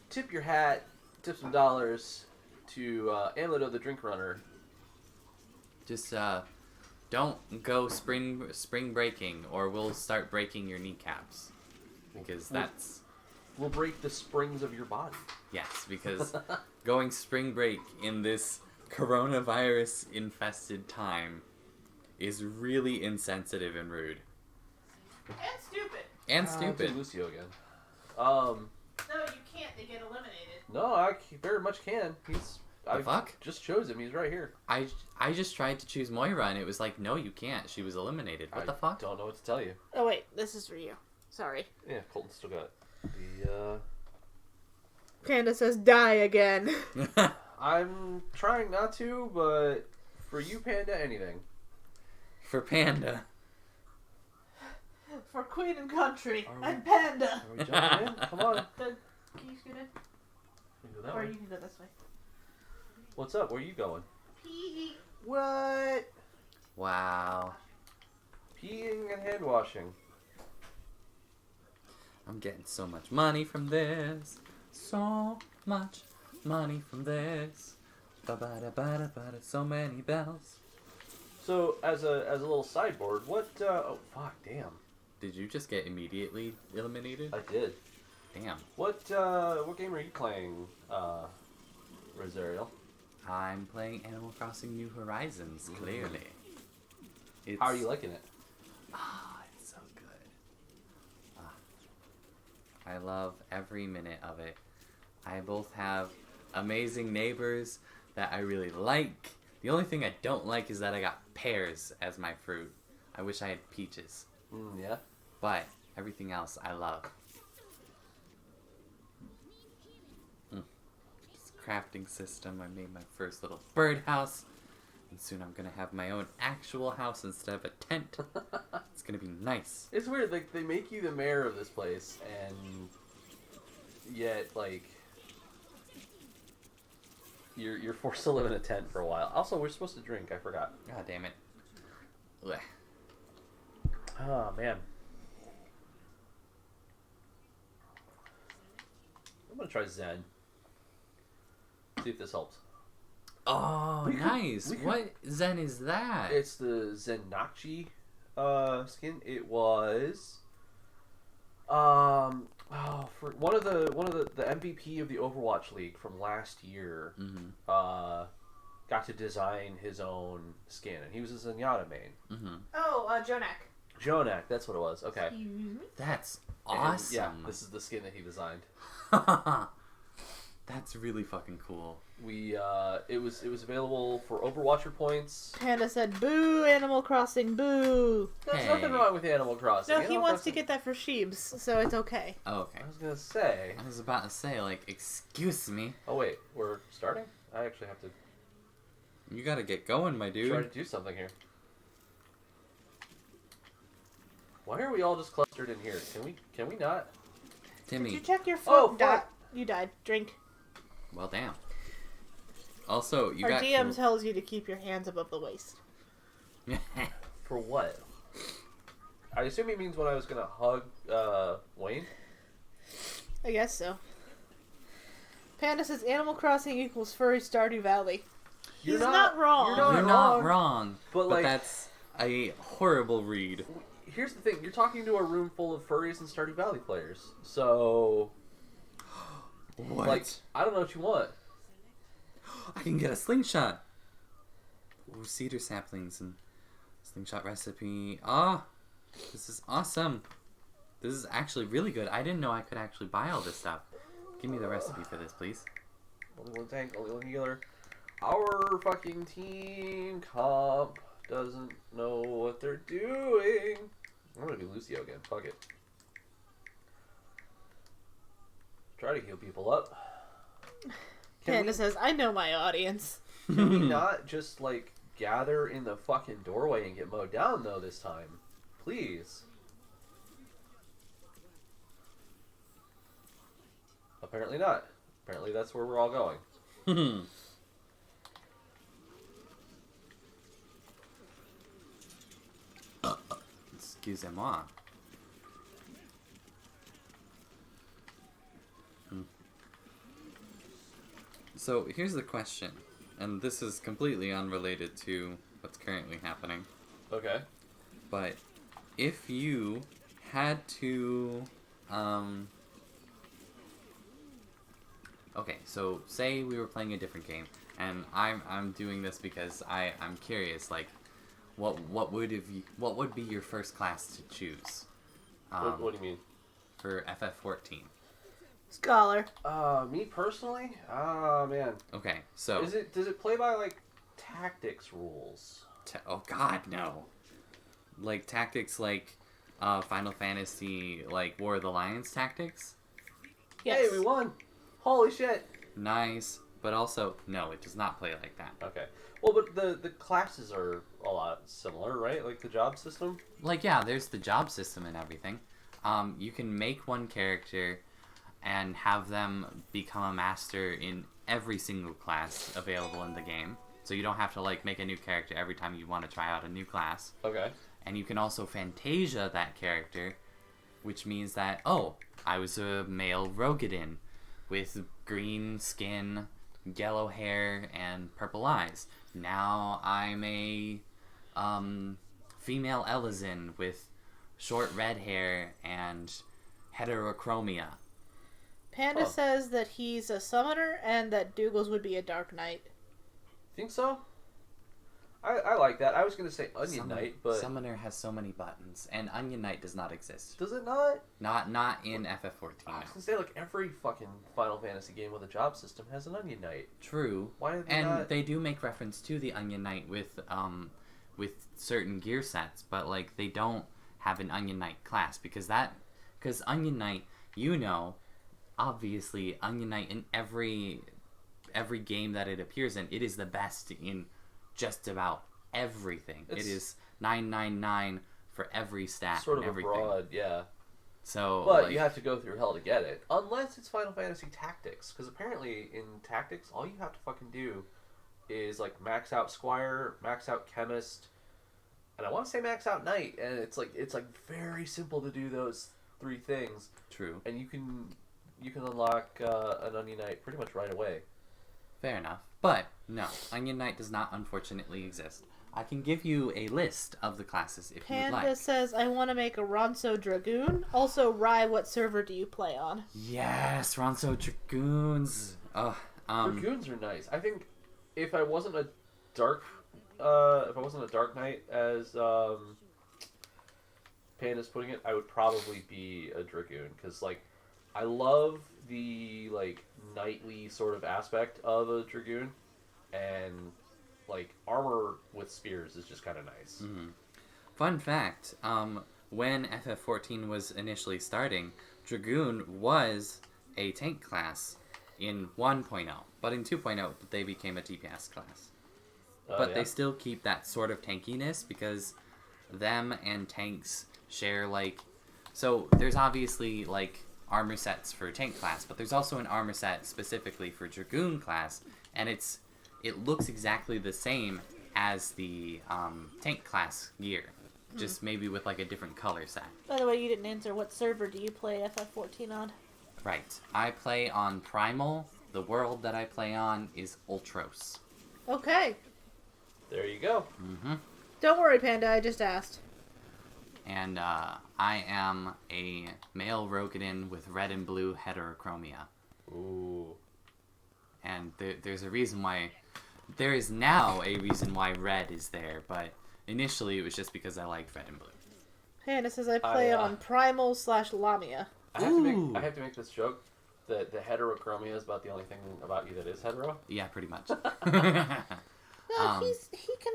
tip your hat, tip some dollars to Alido the drink runner. Just don't go spring breaking, or we'll start breaking your kneecaps. Because that's... We'll break the springs of your body. Yes, because going spring break in this coronavirus-infested time is really insensitive and rude. And stupid. And stupid. Lucio again. No, you can't. They get eliminated. No, I very much can. I fuck? just chose him. He's right here. I just tried to choose Moira, and it was like, no, you can't. She was eliminated. What the fuck? Don't know what to tell you. Oh, wait. This is for you. Sorry. Yeah, Colton still got the... Panda says die again. I'm trying not to, but for you, Panda, anything. For Panda. For Queen and Country and Panda. Are we jumping in? Come on. Can you scoot in? We can go that Or way. you can go this way. What's up? Where are you going? Pee. What? Wow. Peeing and hand washing. I'm getting so much money from this. So much money from this. Ba-ba-da-ba-da-ba-da, so many bells. So, as a little sideboard, what? Oh, fuck! Damn. Did you just get immediately eliminated? I did. Damn. What game are you playing, Rosario? I'm playing Animal Crossing New Horizons, clearly. How are you liking it? Ah, it's so good. I love every minute of it. I both have amazing neighbors that I really like. The only thing I don't like is that I got pears as my fruit. I wish I had peaches. Yeah? But everything else I love. This crafting system, I made my first little birdhouse. And soon I'm gonna have my own actual house instead of a tent. It's gonna be nice. It's weird, like, they make you the mayor of this place, and yet, like, you're forced to live in a tent for a while. Also, we're supposed to drink, I forgot. God damn it. Blech. Oh, man. I'm gonna try Zen. See if this helps. Oh, nice. What Zen is that? It's the Zenachi skin. It was for one of the MVP of the Overwatch League from last year. Got to design his own skin, and he was a Zenyatta main. Oh, Jonak. Jonak, that's what it was. Okay. Excuse me? That's And, awesome. yeah, this is the skin that he designed. That's really fucking cool. It was available for Overwatcher points. Panda said, boo, Animal Crossing, boo. There's Hey. nothing wrong with Animal Crossing. No, he Animal wants to Crossing- get that for Sheebs, so it's okay. Oh, okay. I was gonna say. I was about to say, like, excuse me. Oh wait, we're starting? I actually have to You gotta get going, my dude. try to do something here. Why are we all just clustered in here? Can we not? Did you Timmy. check your Oh, phone? fuck. You died. Drink. Well, damn. Also, you Our got... DM tells you to keep your hands above the waist. For what? I assume he means when I was gonna hug Wayne. I guess so. Panda says Animal Crossing equals furry Stardew Valley. He's not wrong. You're You're not wrong. But, But like, that's a horrible read. here's the thing: you're talking to a room full of furries and Stardew Valley players. So, What? like, I don't know what you want. I can get a slingshot. Ooh, cedar saplings and slingshot recipe. Ah, this is awesome. This is actually really good. I didn't know I could actually buy all this stuff. Give me the recipe for this, please. Only one tank, only one healer. Our fucking team comp doesn't know what they're doing. I'm gonna be Lucio again. Fuck it. Try to heal people up. Panda says, I know my audience. Can we not just, like, gather in the fucking doorway and get mowed down, though, this time? Please. Apparently not. Apparently that's where we're all going. Excusez-moi. So here's the question, and this is completely unrelated to what's currently happening. Okay. But if you had to, okay, so say we were playing a different game, and I'm doing this because I'm curious, like, what would be your first class to choose? What do you mean? For FF14. Scholar. Me personally? Ah, man. Okay, so Does it play by like tactics rules? oh God, no. Like tactics, like Final Fantasy, like War of the Lions tactics. Yes. Hey, we won! Holy shit! Nice, but also no, it does not play like that. Okay. Well, but the classes are a lot similar, right? Like the job system. Like yeah, there's the job system and everything. You can make one character and have them become a master in every single class available in the game. So you don't have to like make a new character every time you want to try out a new class. Okay. And you can also Fantasia that character, which means that, oh, I was a male Rogadin with green skin, yellow hair, and purple eyes. Now I'm a female Elizin with short red hair and heterochromia. Panda says that he's a summoner and that Douglas would be a Dark Knight. Think so? I like that. I was gonna say Onion Knight, but Summoner has so many buttons, and Onion Knight does not exist. does it not? Not in FF14. I was gonna say like every fucking Final Fantasy game with a job system has an Onion Knight. True. Why did they And not? they do make reference to the Onion Knight with certain gear sets, but like they don't have an Onion Knight class because Onion Knight, obviously Onion Knight in every game that it appears in, it is the best in just about everything. It is 999 for every stat Sort of and everything. abroad, yeah. So, But like, you have to go through hell to get it, unless it's Final Fantasy Tactics, because apparently in Tactics, all you have to fucking do is like max out Squire, max out Chemist, and I want to say max out Knight, and it's like very simple to do those three things. True. And you can unlock an Onion Knight pretty much right away. Fair enough. But, no, Onion Knight does not unfortunately exist. I can give you a list of the classes if you would Panda like. says, I want to make a Ronso Dragoon. Also, Rye, what server do you play on? Yes, Ronso Dragoons. Dragoons are nice. I think if I wasn't a dark Knight, as Panda's putting it, I would probably be a Dragoon, because like I love the like knightly sort of aspect of a Dragoon, and like armor with spears is just kind of nice. Mm-hmm. Fun fact, when FF14 was initially starting, Dragoon was a tank class in 1.0, but in 2.0 they became a DPS class. But they still keep that sort of tankiness because them and tanks share like... So there's obviously like armor sets for tank class, but there's also an armor set specifically for Dragoon class, and it looks exactly the same as the tank class gear, just maybe with like a different color set. By the way, you didn't answer. What server do you play FF14 on? Right. I play on Primal. The world that I play on is Ultros. Okay. There you go. Mm-hmm. Don't worry, Panda. I just asked. And I am a male Rogadin with red and blue heterochromia. Ooh. And there's a reason why... There is now a reason why red is there, but initially it was just because I liked red and blue. Panda says I play on Primal/Lamia. I have to make this joke that the heterochromia is about the only thing about you that is hetero. Yeah, pretty much. No, he can.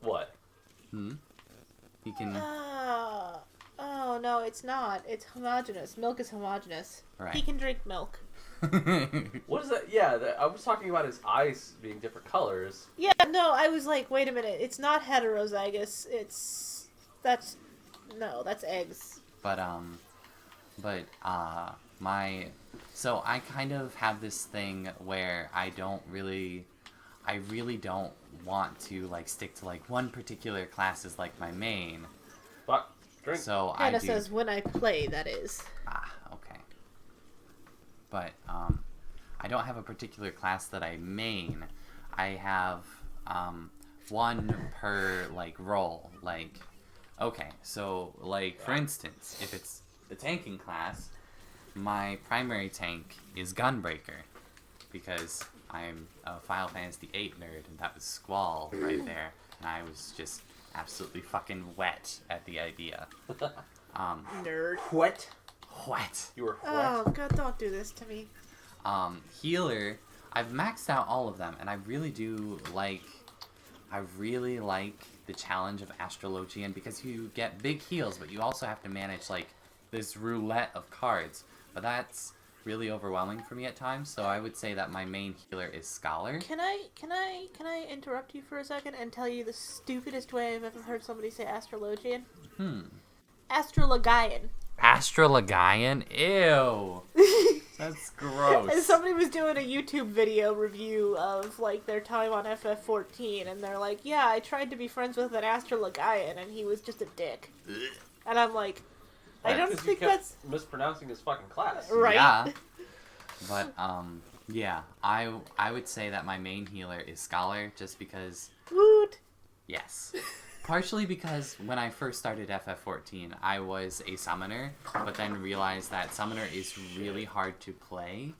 What? He can... Oh no, it's not. It's homogenous. Milk is homogenous. Right. He can drink milk. What is that? Yeah, I was talking about his eyes being different colors. Yeah, no, I was like, wait a minute. It's not heterozygous. That's eggs. But So I kind of have this thing where I really don't want to like stick to like one particular class as like my main. Fuck. Drink. So Hannah says when I play, that is. Okay. But I don't have a particular class that I main. I have one per like role. Like, okay, so like for instance, if it's the tanking class, my primary tank is Gunbreaker because I'm a Final Fantasy VIII nerd, and that was Squall right there, and I was just absolutely fucking wet at the idea. Nerd. What? Wet. You were Oh, what? God, don't do this to me. Healer, I've maxed out all of them, and I really like the challenge of Astrologian because you get big heals, but you also have to manage like this roulette of cards. But that's really overwhelming for me at times, so I would say that my main healer is Scholar. Can I interrupt you for a second and tell you the stupidest way I've ever heard somebody say Astrologian? Astrologian. Astrologian? Ew. That's gross. And somebody was doing a YouTube video review of like their time on FF14, and they're like, "Yeah, I tried to be friends with an Astrologian, and he was just a dick." And I'm like, I don't Because think you kept that's mispronouncing his fucking class. right. Yeah. But yeah, I would say that my main healer is Scholar just because Woot. yes. Partially because when I first started FF14, I was a summoner, but then realized that summoner is really hard to play,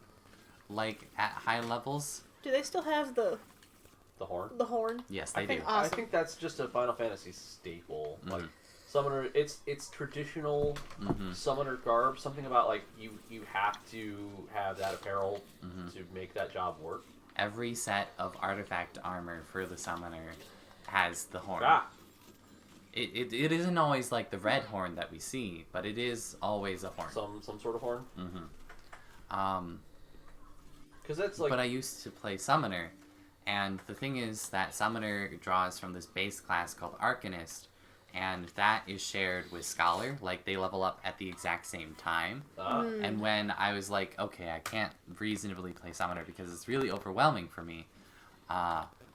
like, at high levels. Do they still have the horn? The horn? Yes, they think do. awesome. I think that's just a Final Fantasy staple. Mhm. Like summoner, it's traditional summoner garb. Something about like you have to have that apparel to make that job work. Every set of artifact armor for the summoner has the horn. It isn't always like the red horn that we see, but it is always a horn. Some sort of horn. Because that's like. But I used to play Summoner, and the thing is that Summoner draws from this base class called Arcanist, and that is shared with Scholar. Like, they level up at the exact same time. And when I was like, okay, I can't reasonably play Summoner because it's really overwhelming for me,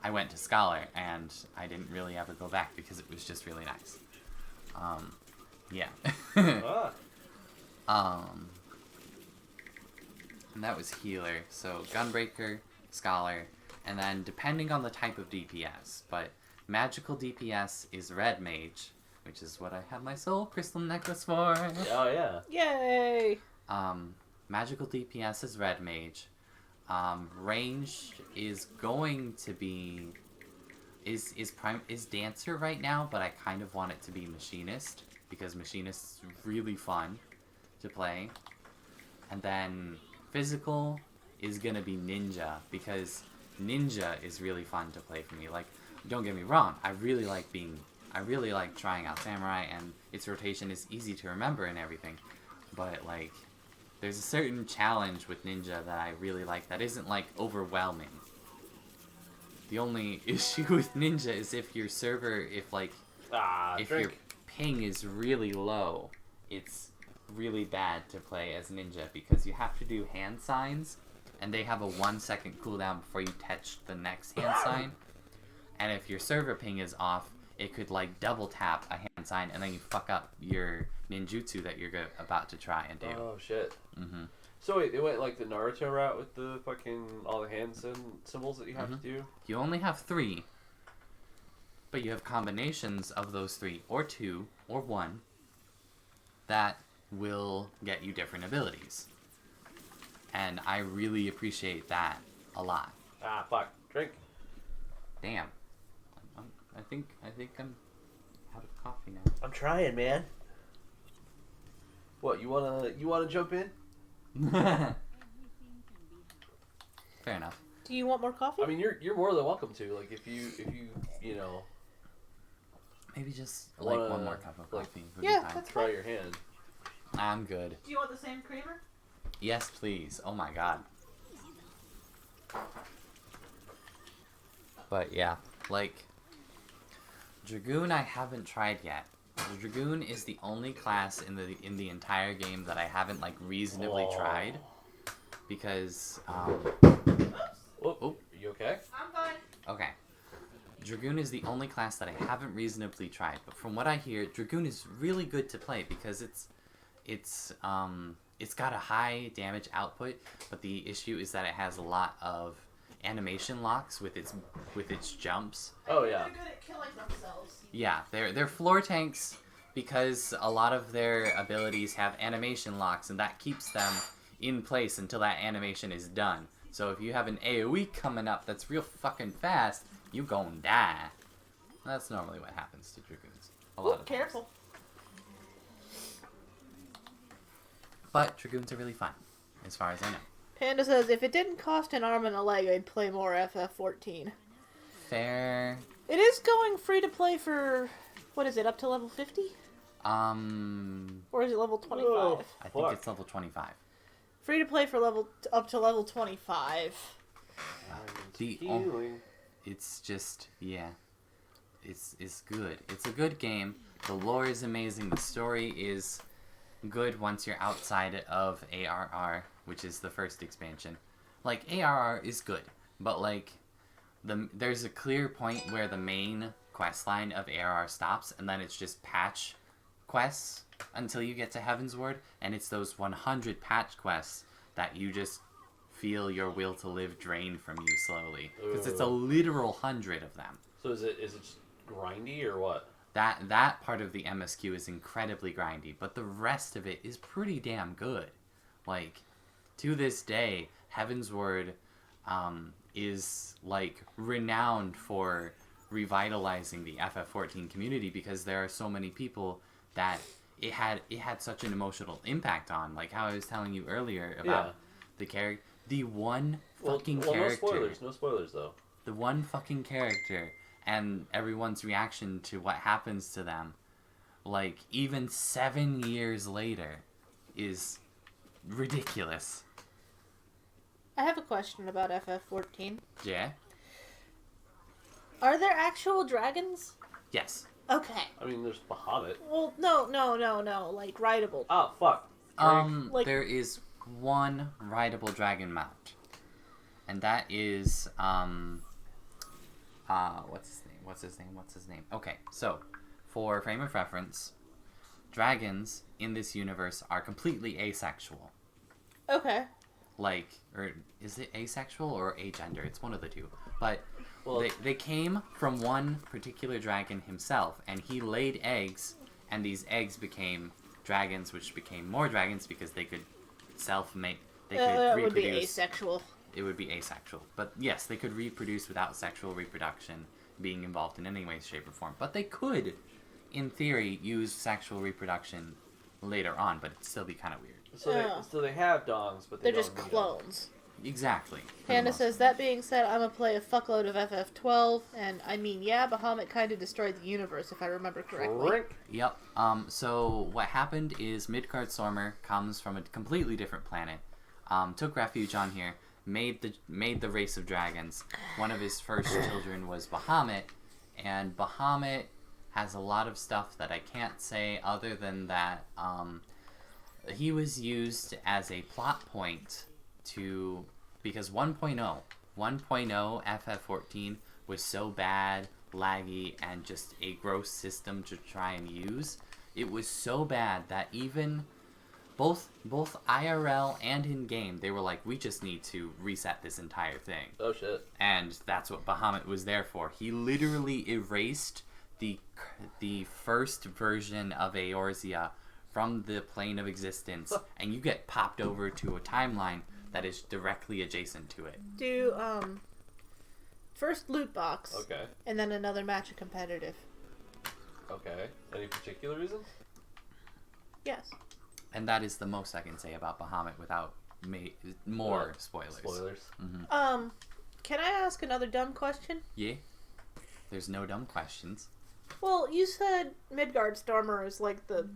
I went to Scholar, and I didn't really ever go back because it was just really nice. Yeah. And that was Healer. So Gunbreaker, Scholar, and then depending on the type of DPS, but magical DPS is Red Mage, which is what I have my Soul Crystal Necklace for. Oh yeah. Yay! Magical DPS is Red Mage. Ranged is going to be is Dancer right now, but I kind of want it to be Machinist because Machinist is really fun to play. And then physical is gonna be Ninja because Ninja is really fun to play for me. Like, don't get me wrong, I really like trying out Samurai, and its rotation is easy to remember and everything. But like, there's a certain challenge with Ninja that I really like that isn't like overwhelming. The only issue with Ninja is if your server, if your ping is really low, it's really bad to play as Ninja because you have to do hand signs, and they have a 1 second cooldown before you touch the next hand sign. And if your server ping is off, it could like double tap a hand sign, and then you fuck up your ninjutsu that you're about to try and do. Oh shit. So wait, it went like the Naruto route with the fucking all the hand symbols that you have to do? You only have 3, but you have combinations of those 3, or 2, or 1, that will get you different abilities. And I really appreciate that a lot. Ah, fuck. Drink. Damn. I think I'm out of coffee now. I'm trying, man. What, you wanna jump in? Fair enough. Do you want more coffee? I mean, you're more than welcome to. Like, if you know, Maybe just like one more cup of coffee. Would be yeah, fine. that's try fine. your hand. I'm good. Do you want the same creamer? Yes, please. Oh my god. But yeah, like Dragoon I haven't tried yet The Dragoon is the only class in the entire game that I haven't like reasonably tried, because Oh, you okay? I'm fine. okay. Dragoon is the only class that I haven't reasonably tried, but from what I hear, Dragoon is really good to play because it's got a high damage output, but the issue is that it has a lot of animation locks with its jumps. Oh yeah. They're good at killing themselves. Yeah, they're floor tanks because a lot of their abilities have animation locks, and that keeps them in place until that animation is done. So if you have an AoE coming up that's real fucking fast, you gon' die. That's normally what happens to Dragoons. A lot of times. Careful. But Dragoons are really fun, as far as I know. Panda says, if it didn't cost an arm and a leg, I'd play more FF14. Fair. It is going free to play for, what is it, up to level 50? Or is it level 25? Oh, I think it's level 25. Free to play for up to level 25. It's just, yeah. It's good. It's a good game. The lore is amazing. The story is good once you're outside of ARR, which is the first expansion. Like, ARR is good, but like, there's a clear point where the main quest line of ARR stops, and then it's just patch quests until you get to Heavensward, and it's those 100 patch quests that you just feel your will to live drain from you slowly, because it's a literal 100 of them. So is it just grindy or what? That part of the MSQ is incredibly grindy, but the rest of it is pretty damn good. Like, to this day, Heavensward is like renowned for revitalizing the FF14 community because there are so many people that it had such an emotional impact on. Like how I was telling you earlier about the character, the one fucking character. No spoilers though. The one fucking character and everyone's reaction to what happens to them, like even 7 years later, is ridiculous. I have a question about FF14. Yeah? Are there actual dragons? Yes. Okay. I mean, there's Bahamut. Well, no, like rideable. Oh, fuck. Like- There is one rideable dragon mount. And that is, what's his name? Okay, so, for frame of reference, dragons in this universe are completely asexual. Okay. Like, or is it asexual or agender? It's one of the two. But Well, they came from one particular dragon himself, and he laid eggs, and these eggs became dragons, which became more dragons because they could self-make. They could that reproduce. would be asexual. It would be asexual. But yes, they could reproduce without sexual reproduction being involved in any way, shape, or form. But they could, in theory, use sexual reproduction later on, but it'd still be kind of weird. So they have dongs, but They're don't just need 'em. clones. Exactly. Panda says, that being said, I'm gonna play a fuckload of FF12, and I mean, yeah, Bahamut kind of destroyed the universe, if I remember correctly. Rink. Yep. So what happened is Midgard Stormer comes from a completely different planet, took refuge on here, made the race of dragons. One of his first children was Bahamut, and Bahamut has a lot of stuff that I can't say other than that he was used as a plot point to, because 1.0 FF14 was so bad, laggy, and just a gross system to try and use. It was so bad that even both IRL and in game, they were like, we just need to reset this entire thing. Oh shit. And that's what Bahamut was there for. He literally erased the first version of Eorzea from the plane of existence, and you get popped over to a timeline that is directly adjacent to it. Do, first loot box. Okay. And then another match of competitive. Okay. Any particular reason? Yes. And that is the most I can say about Bahamut without more spoilers. Spoilers. Mm-hmm. Can I ask another dumb question? Yeah. There's no dumb questions. Well, you said Midgard Stormer is like the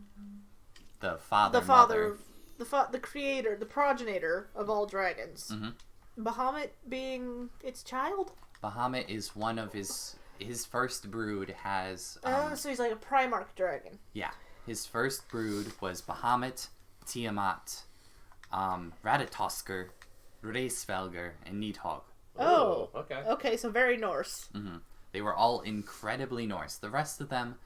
Mother. the creator, the progenitor of all dragons. Mm-hmm. Bahamut being its child? Bahamut is one of his his first brood has so he's like a Primarch dragon. yeah, his first brood was Bahamut, Tiamat, Ratatoskr, Reisvelger, and Nidhogg. Oh, okay. Okay, so very Norse. They were all incredibly Norse. The rest of them,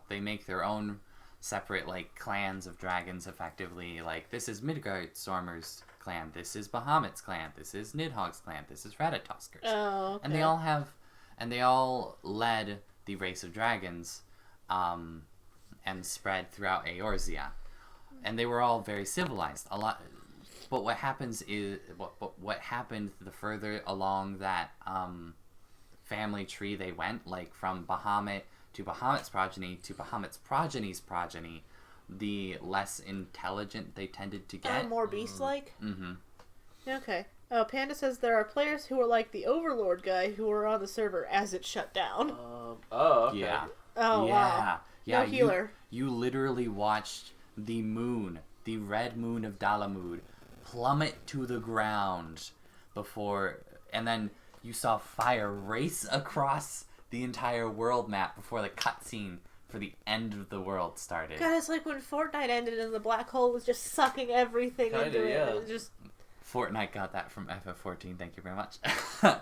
they make their own separate like clans of dragons. Effectively, like this is Midgardstormer's clan, this is Bahamut's clan, this is Nidhogg's clan, this is Ratatoskr's. Oh, okay. And they all led the race of dragons, and spread throughout Eorzea, and they were all very civilized. A lot. But what happens is what happened the further along that family tree they went, like from Bahamut to Bahamut's progeny to Bahamut's progeny's progeny, the less intelligent they tended to get. More beast-like? Mm-hmm. Okay. Panda says there are players who are like the Overlord guy who were on the server as it shut down. Okay. Yeah. Oh, yeah. wow. Yeah. No healer. You literally watched the moon, the red moon of Dalamud, plummet to the ground and then you saw fire race across the entire world map before the cutscene for the end of the world started. God, it's like when Fortnite ended and the black hole was just sucking everything into it. Yeah. It was just... Fortnite got that from FF14, thank you very much.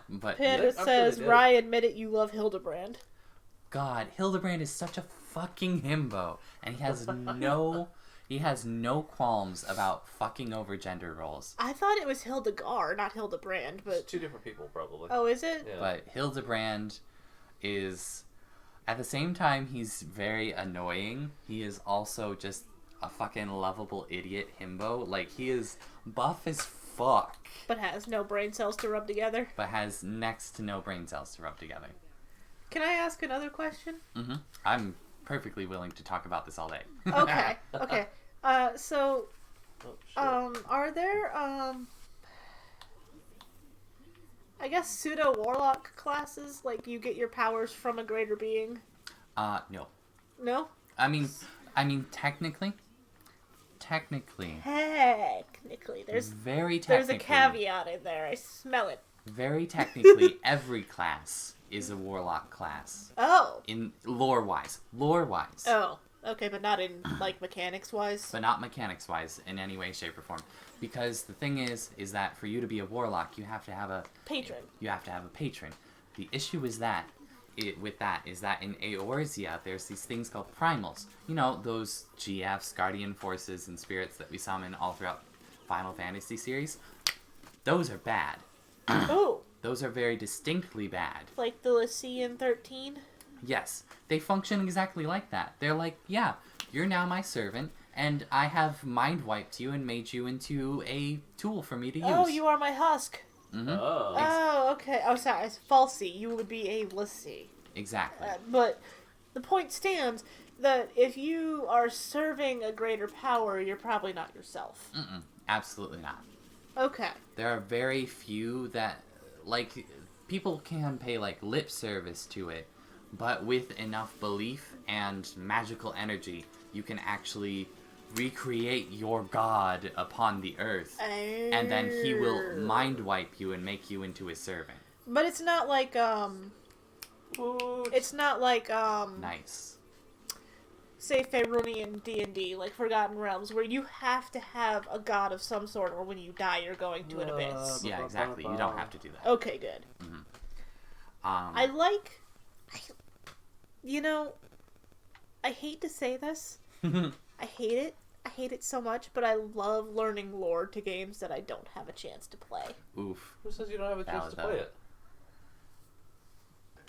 But Panda says, sure Ryan, admit it, you love Hildebrand. God, Hildebrand is such a fucking himbo, and he has no qualms about fucking over gender roles. I thought it was Hildegar, not Hildebrand, but... It's two different people, probably. Oh, is it? Yeah. But Hildebrand is, at the same time, he's very annoying. He is also just a fucking lovable idiot himbo. Like, he is buff as fuck. But has no brain cells to rub together. But has next to no brain cells to rub together. Can I ask another question? Mm-hmm. I'm perfectly willing to talk about this all day. Okay, okay. So, Oh, shit. are there, I guess pseudo-warlock classes? Like, you get your powers from a greater being? No. No? I mean, technically. Technically. There's Very there's technically. a caveat in there. I smell it. Very technically, every class is a warlock class. Oh. In lore-wise. Lore-wise. Oh. Okay, but not in, like, mechanics-wise? But not mechanics-wise in any way, shape, or form. Because the thing is that for you to be a warlock, you have to have a... Patron. You have to have a patron. The issue is that is that in Eorzea, there's these things called primals. You know, those GFs, guardian forces, and spirits that we summon all throughout Final Fantasy series. Those are bad. Oh. Those are very distinctly bad. Like the Lycian 13? Yes. They function exactly like that. They're like, yeah, you're now my servant, and I have mind-wiped you and made you into a tool for me to use. Oh, you are my husk. Mm-hmm. Oh. Oh, okay. Oh, sorry. It's falsy. You would be a Lyci. Exactly. But the point stands that if you are serving a greater power, you're probably not yourself. Mm-mm. Absolutely not. Okay. There are very few that, like, people can pay, like, lip service to it, but with enough belief and magical energy, you can actually recreate your god upon the earth, and then he will mind wipe you and make you into his servant. But it's not like, it's not like, Nice. say Faerunian D&D, like Forgotten Realms, where you have to have a god of some sort, or when you die, you're going to an abyss. Yeah, exactly. You don't have to do that. Okay, good. I hate to say this. I hate it. I hate it so much, but I love learning lore to games that I don't have a chance to play. Oof. Who says you don't have a chance to play it?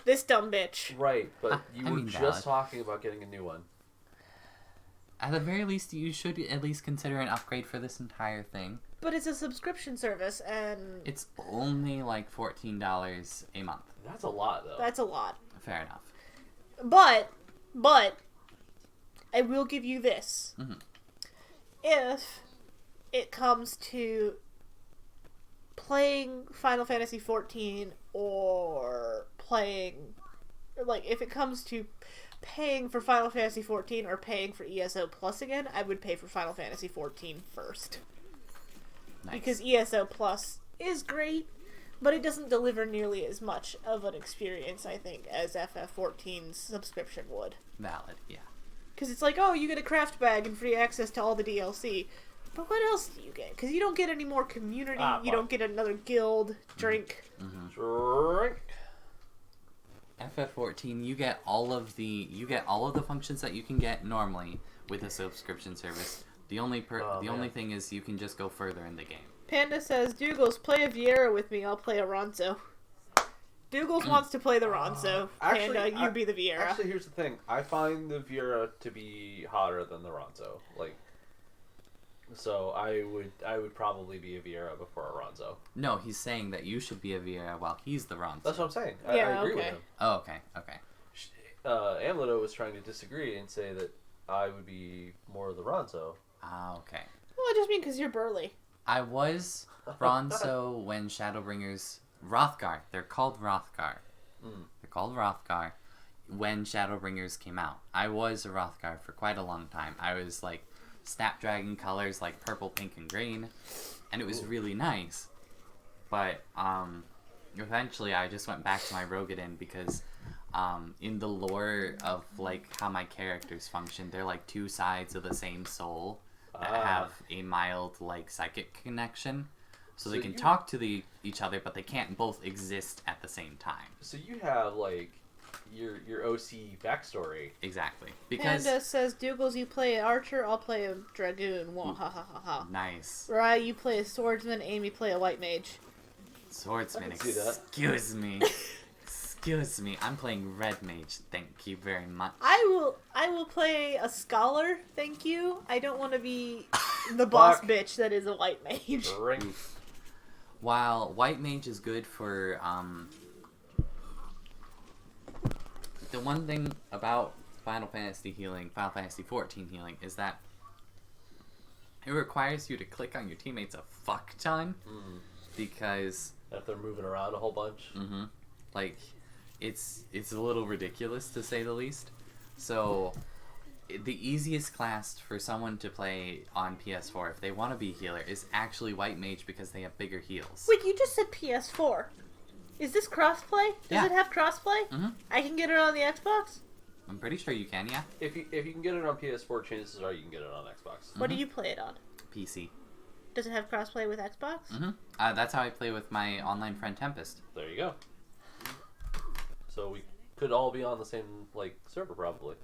This dumb bitch. Right, but you I were mean, just valid. talking about getting a new one. At the very least, you should at least consider an upgrade for this entire thing. But it's a subscription service, and... It's only like $14 a month. That's a lot, though. That's a lot. Fair enough. But, I will give you this. Mm-hmm. If it comes to playing Final Fantasy XIV or playing... Like, if it comes to paying for Final Fantasy XIV or paying for ESO Plus again, I would pay for Final Fantasy XIV first. Nice. Because ESO Plus is great, But it doesn't deliver nearly as much of an experience, I think, as FF14's subscription would. Valid, yeah. Because it's like, oh, you get a craft bag and free access to all the DLC. But what else do you get? Because you don't get any more community. You don't get another guild, drink. Drink. FF14, you get all of the functions that you can get normally with a subscription service. The only thing is you can just go further in the game. Panda says, Dougals, play a Viera with me. I'll play a Ronso. Dougals wants to play the Ronso. Panda, you be the Viera. Actually, here's the thing. I find the Viera to be hotter than the Ronso. Like, so I would probably be a Viera before a Ronso. No, he's saying that you should be a Viera while he's the Ronso. That's what I'm saying. I agree with him. Oh, okay. Amleto was trying to disagree and say that I would be more of the Ronso. Ah, okay. Well, I just mean because you're burly. I was Ronso when Shadowbringers... Rothgar. They're called Rothgar. They're called Rothgar when Shadowbringers came out. I was a Rothgar for quite a long time. I was like Snapdragon colors like purple, pink, and green. And it was really nice. But eventually I just went back to my Rogadin because in the lore of like how my characters function, they're like two sides of the same soul that have a mild like psychic connection. So they can talk to each other, but they can't both exist at the same time. So you have like your OC backstory. Exactly. Because Panda says, Dougals, you play an archer, I'll play a dragoon. Wah, ha ha ha ha. Nice. Right, you play a swordsman, Amy play a white mage. Swordsman, I can see that. excuse me. Excuse me. I'm playing red mage. Thank you very much. I will play a scholar, thank you. I don't want to be the boss bitch that is a white mage. Drink. While white mage is good for the one thing about Final Fantasy XIV healing is that it requires you to click on your teammates a fuck ton because if they're moving around a whole bunch. Like it's a little ridiculous to say the least. So the easiest class for someone to play on PS4 if they want to be a healer is actually white mage because they have bigger heals. Wait, you just said PS4. Is this crossplay? Does it have crossplay? I can get it on the Xbox? I'm pretty sure you can, yeah. If you can get it on PS4, chances are you can get it on Xbox. What do you play it on? PC. Does it have crossplay with Xbox? That's how I play with my online friend Tempest. There you go. So we could all be on the same like server probably.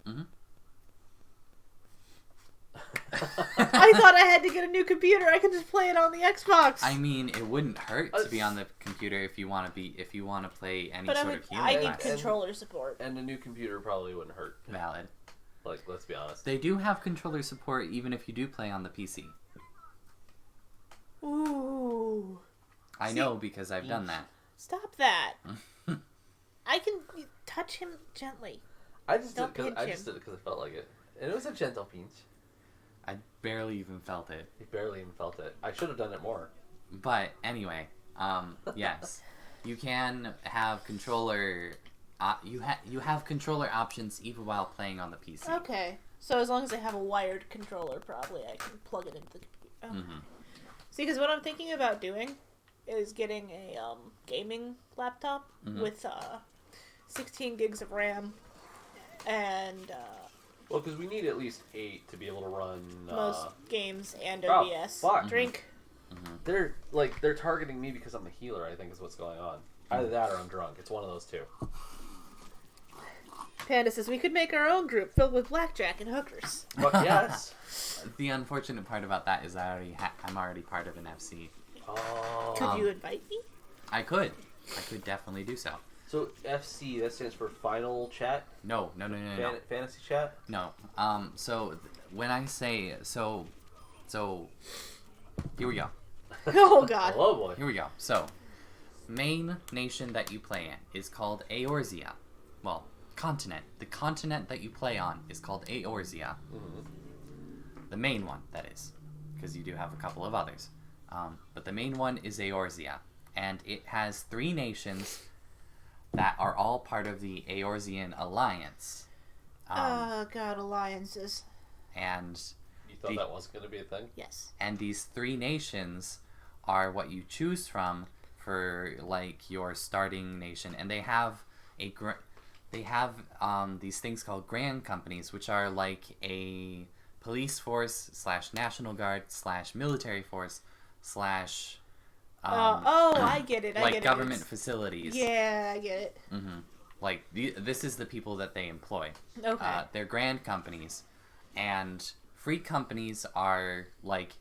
I thought I had to get a new computer. I could just play it on the Xbox. I mean, it wouldn't hurt to be on the computer if you want to play any but sort of healing. I need class. controller support. And a new computer probably wouldn't hurt. Valid. Like, let's be honest. They do have controller support even if you do play on the PC. Ooh. I know because I've done that. Stop that. I can touch him gently. I just Don't did it pinch because I felt like it. And it was a gentle pinch. I barely even felt it. He barely even felt it. I should have done it more. But anyway, yes, you can have controller. You have controller options even while playing on the PC. Okay. So as long as I have a wired controller, probably I can plug it into the computer. Okay. See, because what I'm thinking about doing is getting a gaming laptop with 16 gigs of RAM and well, because we need at least 8 to be able to run most games and oh, OBS. fuck. Drink. They're targeting me because I'm a healer. I think is what's going on. Either that or I'm drunk. It's one of those two. Panda says we could make our own group filled with blackjack and hookers. But yes. The unfortunate part about that is I'm already part of an FC. Oh. Could you invite me? I could definitely do so. So FC, that stands for Final Chat? No. Fantasy Chat? No. So when I say so, here we go. Oh God. Oh boy. Here we go. So, main nation that you play in is called Eorzea. Well, continent. The continent that you play on is called Eorzea. The main one, that is, because you do have a couple of others. But the main one is Eorzea, and it has 3 nations that are all part of the Eorzean Alliance. Oh God, alliances. And You thought that wasn't going to be a thing? Yes. And these 3 nations are what you choose from for like your starting nation, and they have these things called grand companies, which are like a police force / National Guard / military force / I get it. like government facilities. Yeah, I get it. Mm-hmm. Like this is the people that they employ. Okay. They're grand companies, and free companies are like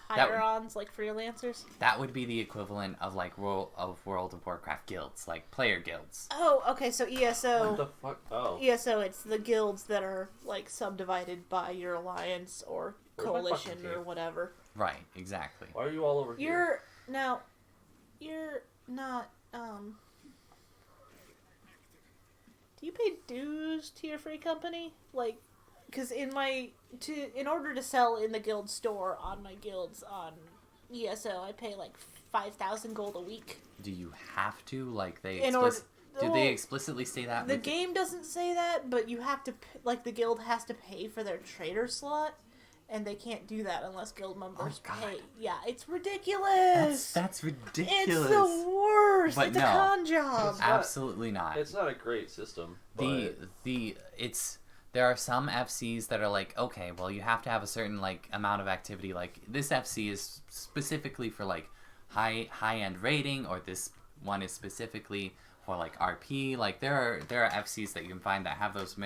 Hire-ons, like freelancers. that would be the equivalent of like World of Warcraft guilds, like player guilds. Oh, okay. So ESO. What the fuck? Oh. ESO, it's the guilds that are like subdivided by your alliance or Where's my coalition fucking or tape? whatever. Right. Exactly. Why are you all over here? You're not. Do you pay dues to your free company? Like, because in order to sell in the guild store on my guilds on ESO, I pay like 5,000 gold a week. Do you have to like they? Well, they explicitly say that? The game doesn't say that, but you have to like the guild has to pay for their trader slot, and they can't do that unless guild members pay. Yeah, it's ridiculous. That's ridiculous. It's the worst. But it's a no. con job. Absolutely not. It's not a great system. But... There are some FCs that are like, okay, well, you have to have a certain like amount of activity. Like this FC is specifically for like high end rating, or this one is specifically for like RP. Like there are FCs that you can find that have those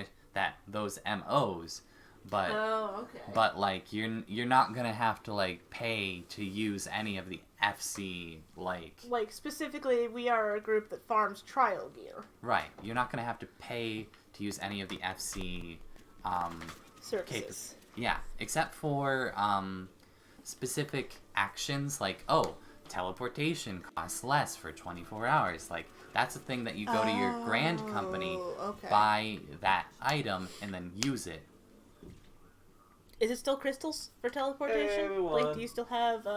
MOs, but okay. but like you're not gonna have to like pay to use any of the FC like specifically, we are a group that farms trial gear. right. You're not gonna have to pay to use any of the FC services. Yeah, except for specific actions like teleportation costs less for 24 hours. Like that's a thing that you go to your grand company, buy that item, and then use it. Is it still crystals for teleportation? Hey, everyone. Like, do you still have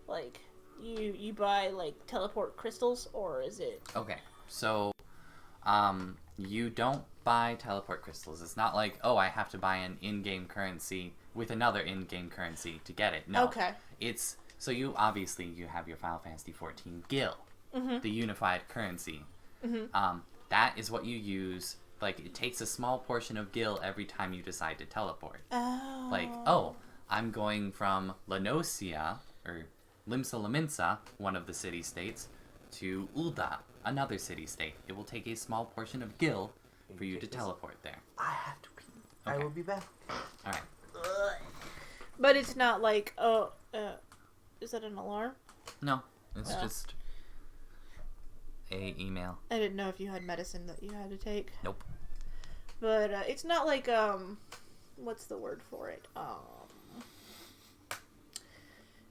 like you buy like teleport crystals, or is it? Okay, so you don't buy teleport crystals. It's not like, oh, I have to buy an in-game currency with another in-game currency to get it. No. Okay. It's so you have your Final Fantasy 14 Gil, the unified currency. That is what you use. Like it takes a small portion of Gil every time you decide to teleport. Oh. Like, I'm going from Lanosia or Limsa Laminsa, one of the city-states, to Ul'dah, another city-state. It will take a small portion of Gil for you to teleport there. I have to pee. Okay. I will be back. Alright. But it's not like, is that an alarm? No, it's just a email. I didn't know if you had medicine that you had to take. Nope. But it's not like, what's the word for it?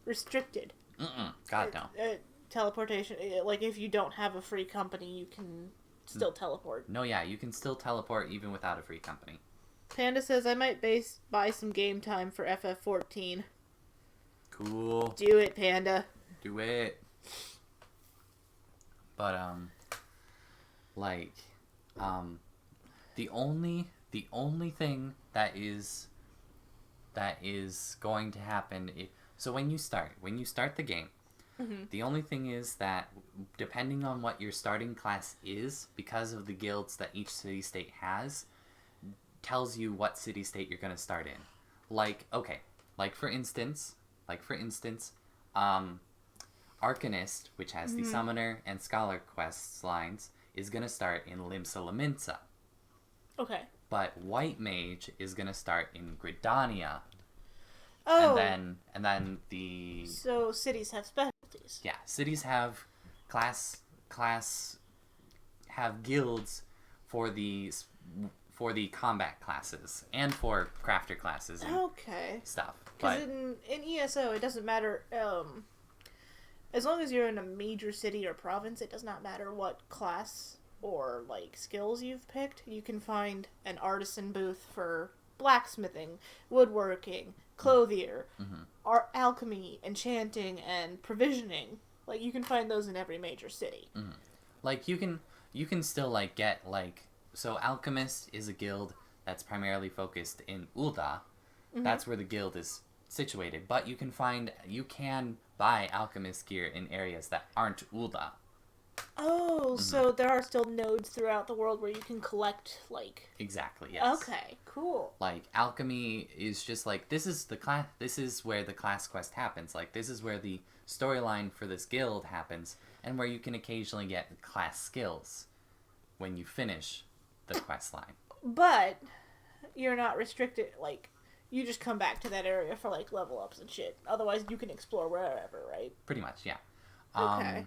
Restricted. God, no. Teleportation, like if you don't have a free company, you can still teleport. No, yeah, you can still teleport even without a free company. Panda says, I might buy some game time for FF14. Cool. Do it, Panda. Do it. But, the only thing that is going to happen so when you start the game, the only thing is that depending on what your starting class is, because of the guilds that each city-state has, tells you what city-state you're going to start in. Like for instance, Arcanist, which has the Summoner and Scholar quests lines, is going to start in Limsa Laminsa. Okay. But White Mage is going to start in Gridania. Oh. And then the... So cities have specialties. Yeah, cities have have guilds for the combat classes and for crafter classes and stuff. Because in ESO, it doesn't matter... as long as you're in a major city or province, it does not matter what class or like skills you've picked. You can find an artisan booth for blacksmithing, woodworking, clothier, alchemy, enchanting, and provisioning. Like you can find those in every major city. Like you can still like get like, so Alchemist is a guild that's primarily focused in Ul'dah. That's where the guild is situated. But you can buy alchemist gear in areas that aren't Ul'dah. Oh, so there are still nodes throughout the world where you can collect, like... Exactly, yes. Okay, cool. Like, alchemy is just like, this is where the class quest happens. Like, this is where the storyline for this guild happens, and where you can occasionally get class skills when you finish the quest line. But you're not restricted, like, you just come back to that area for, like, level ups and shit. Otherwise, you can explore wherever, right? Pretty much, yeah. Okay.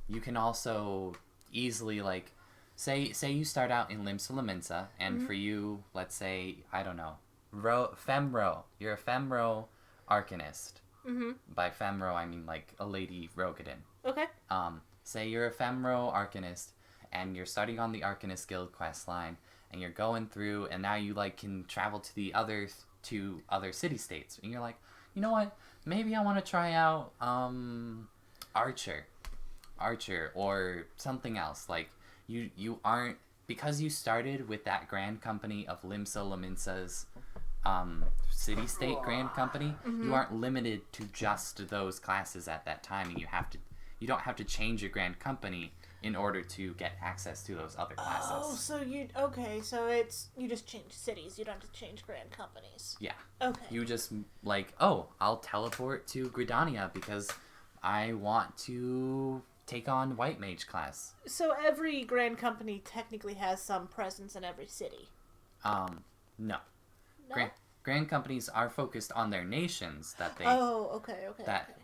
You can also easily, like, say you start out in Limsa Lominsa, and for you, let's say, I don't know, Femro. You're a Femro Arcanist. Mm-hmm. By Femro, I mean, like, a lady Rogadin. Okay. Say you're a Femro Arcanist, and you're starting on the Arcanist Guild quest line, and you're going through, and now you, like, can travel to the other city-states, and you're like, you know what, maybe I want to try out, Archer, or something else. Like, you aren't, because you started with that Grand Company of Limsa Lominsa's city-state Grand Company, you aren't limited to just those classes at that time, and you don't have to change your Grand Company in order to get access to those other classes. Oh, so you just change cities. You don't have to change Grand Companies. Yeah. Okay. You just, like, oh, I'll teleport to Gridania because I want to take on White Mage class. So every Grand Company technically has some presence in every city? No. No? Grand companies are focused on their nations that they... Oh, okay.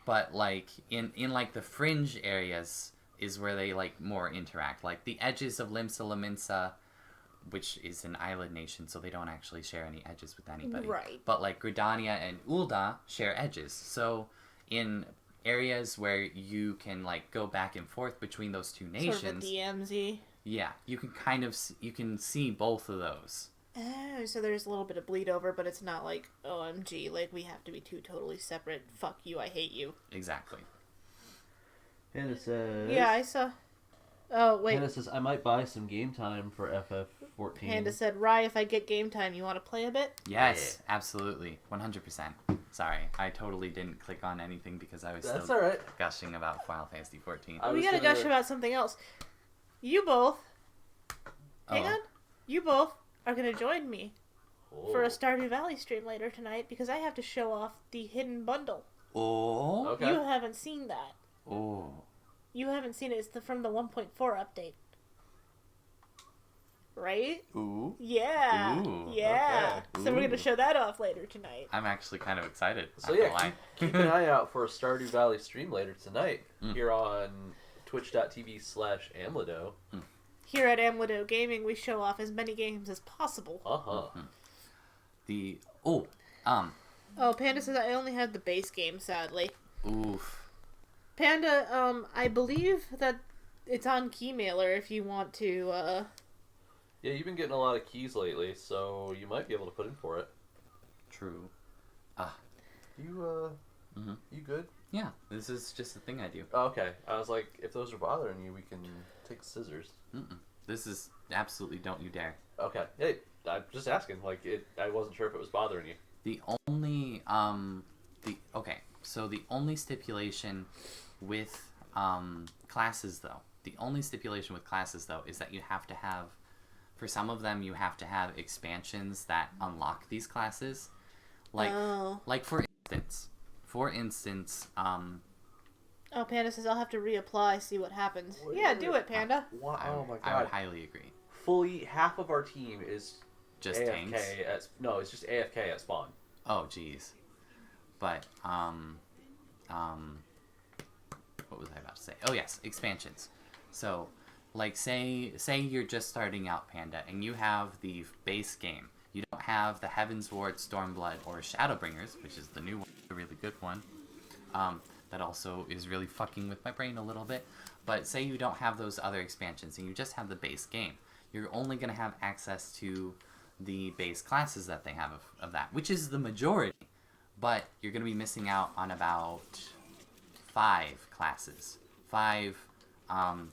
But, like, in like, the fringe areas is where they, like, more interact. Like, the edges of Limsa Lominsa, which is an island nation, so they don't actually share any edges with anybody. Right. But, like, Gridania and Ul'dah share edges. So, in areas where you can, like, go back and forth between those two nations... Sort of a DMZ. Yeah, you can see both of those. Oh, so there's a little bit of bleed over, but it's not like, OMG, like, we have to be two totally separate, fuck you, I hate you. Exactly. Hannah says... Yeah, I saw... Oh, wait. Hannah says, I might buy some game time for FF14. Panda said, Rye, if I get game time, you want to play a bit? Yes, absolutely. 100%. Sorry, I totally didn't click on anything because I was That's still alright. gushing about Final Fantasy 14. We gotta gush about something else. You both... Hang on. You both are gonna join me for a Stardew Valley stream later tonight because I have to show off the hidden bundle. Oh? Okay. You haven't seen that. Oh. You haven't seen it. It's from the 1.4 update. Right? Ooh. Yeah. Ooh. Yeah. Okay. So we're Ooh. gonna show that off later tonight. I'm actually kind of excited. So not gonna yeah, lie. keep an eye out for a Stardew Valley stream later tonight here on twitch.tv/Amlido. Here at Amlido Gaming, we show off as many games as possible. Oh, Panda says I only have the base game, sadly. Oof. Panda, I believe that it's on Keymailer if you want to, Yeah, you've been getting a lot of keys lately, so you might be able to put in for it. True. You good? Yeah, this is just a thing I do. Oh, okay. I was like, if those are bothering you, we can take scissors. This is absolutely don't you dare. Okay. Hey, I'm just asking. Like, I wasn't sure if it was bothering you. The only, so the only stipulation with, classes, though, is that you have to have, for some of them, you have to have expansions that unlock these classes. Like, for instance, Oh, Panda says I'll have to reapply, see what happens. Yeah, do it, Panda. Wow, oh my god. I would highly agree. Fully half of our team is Just AFK tanks? it's just AFK at spawn. Oh, jeez. But, what was I about to say? Oh, yes, expansions. So, like, say you're just starting out, Panda, and you have the base game. You don't have the Heaven's Ward, Stormblood, or Shadowbringers, which is the new one, a really good one. That also is really fucking with my brain a little bit. But say you don't have those other expansions and you just have the base game. You're only going to have access to the base classes that they have of that, which is the majority. But you're going to be missing out on about 5 classes. 5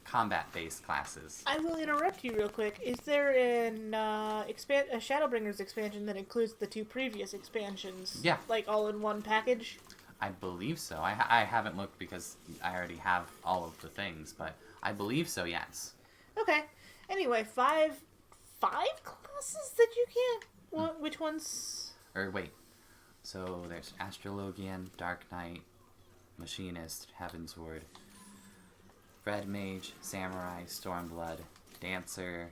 combat-based classes. I will interrupt you real quick. Is there a Shadowbringers expansion that includes the 2 previous expansions? Yeah. Like all in one package? I believe so. I haven't looked because I already have all of the things, but I believe so, yes. Okay. Anyway, five classes that you can't... Which ones? Or wait. So there's Astrologian, Dark Knight, Machinist, Heavensward, Red Mage, Samurai, Stormblood, Dancer,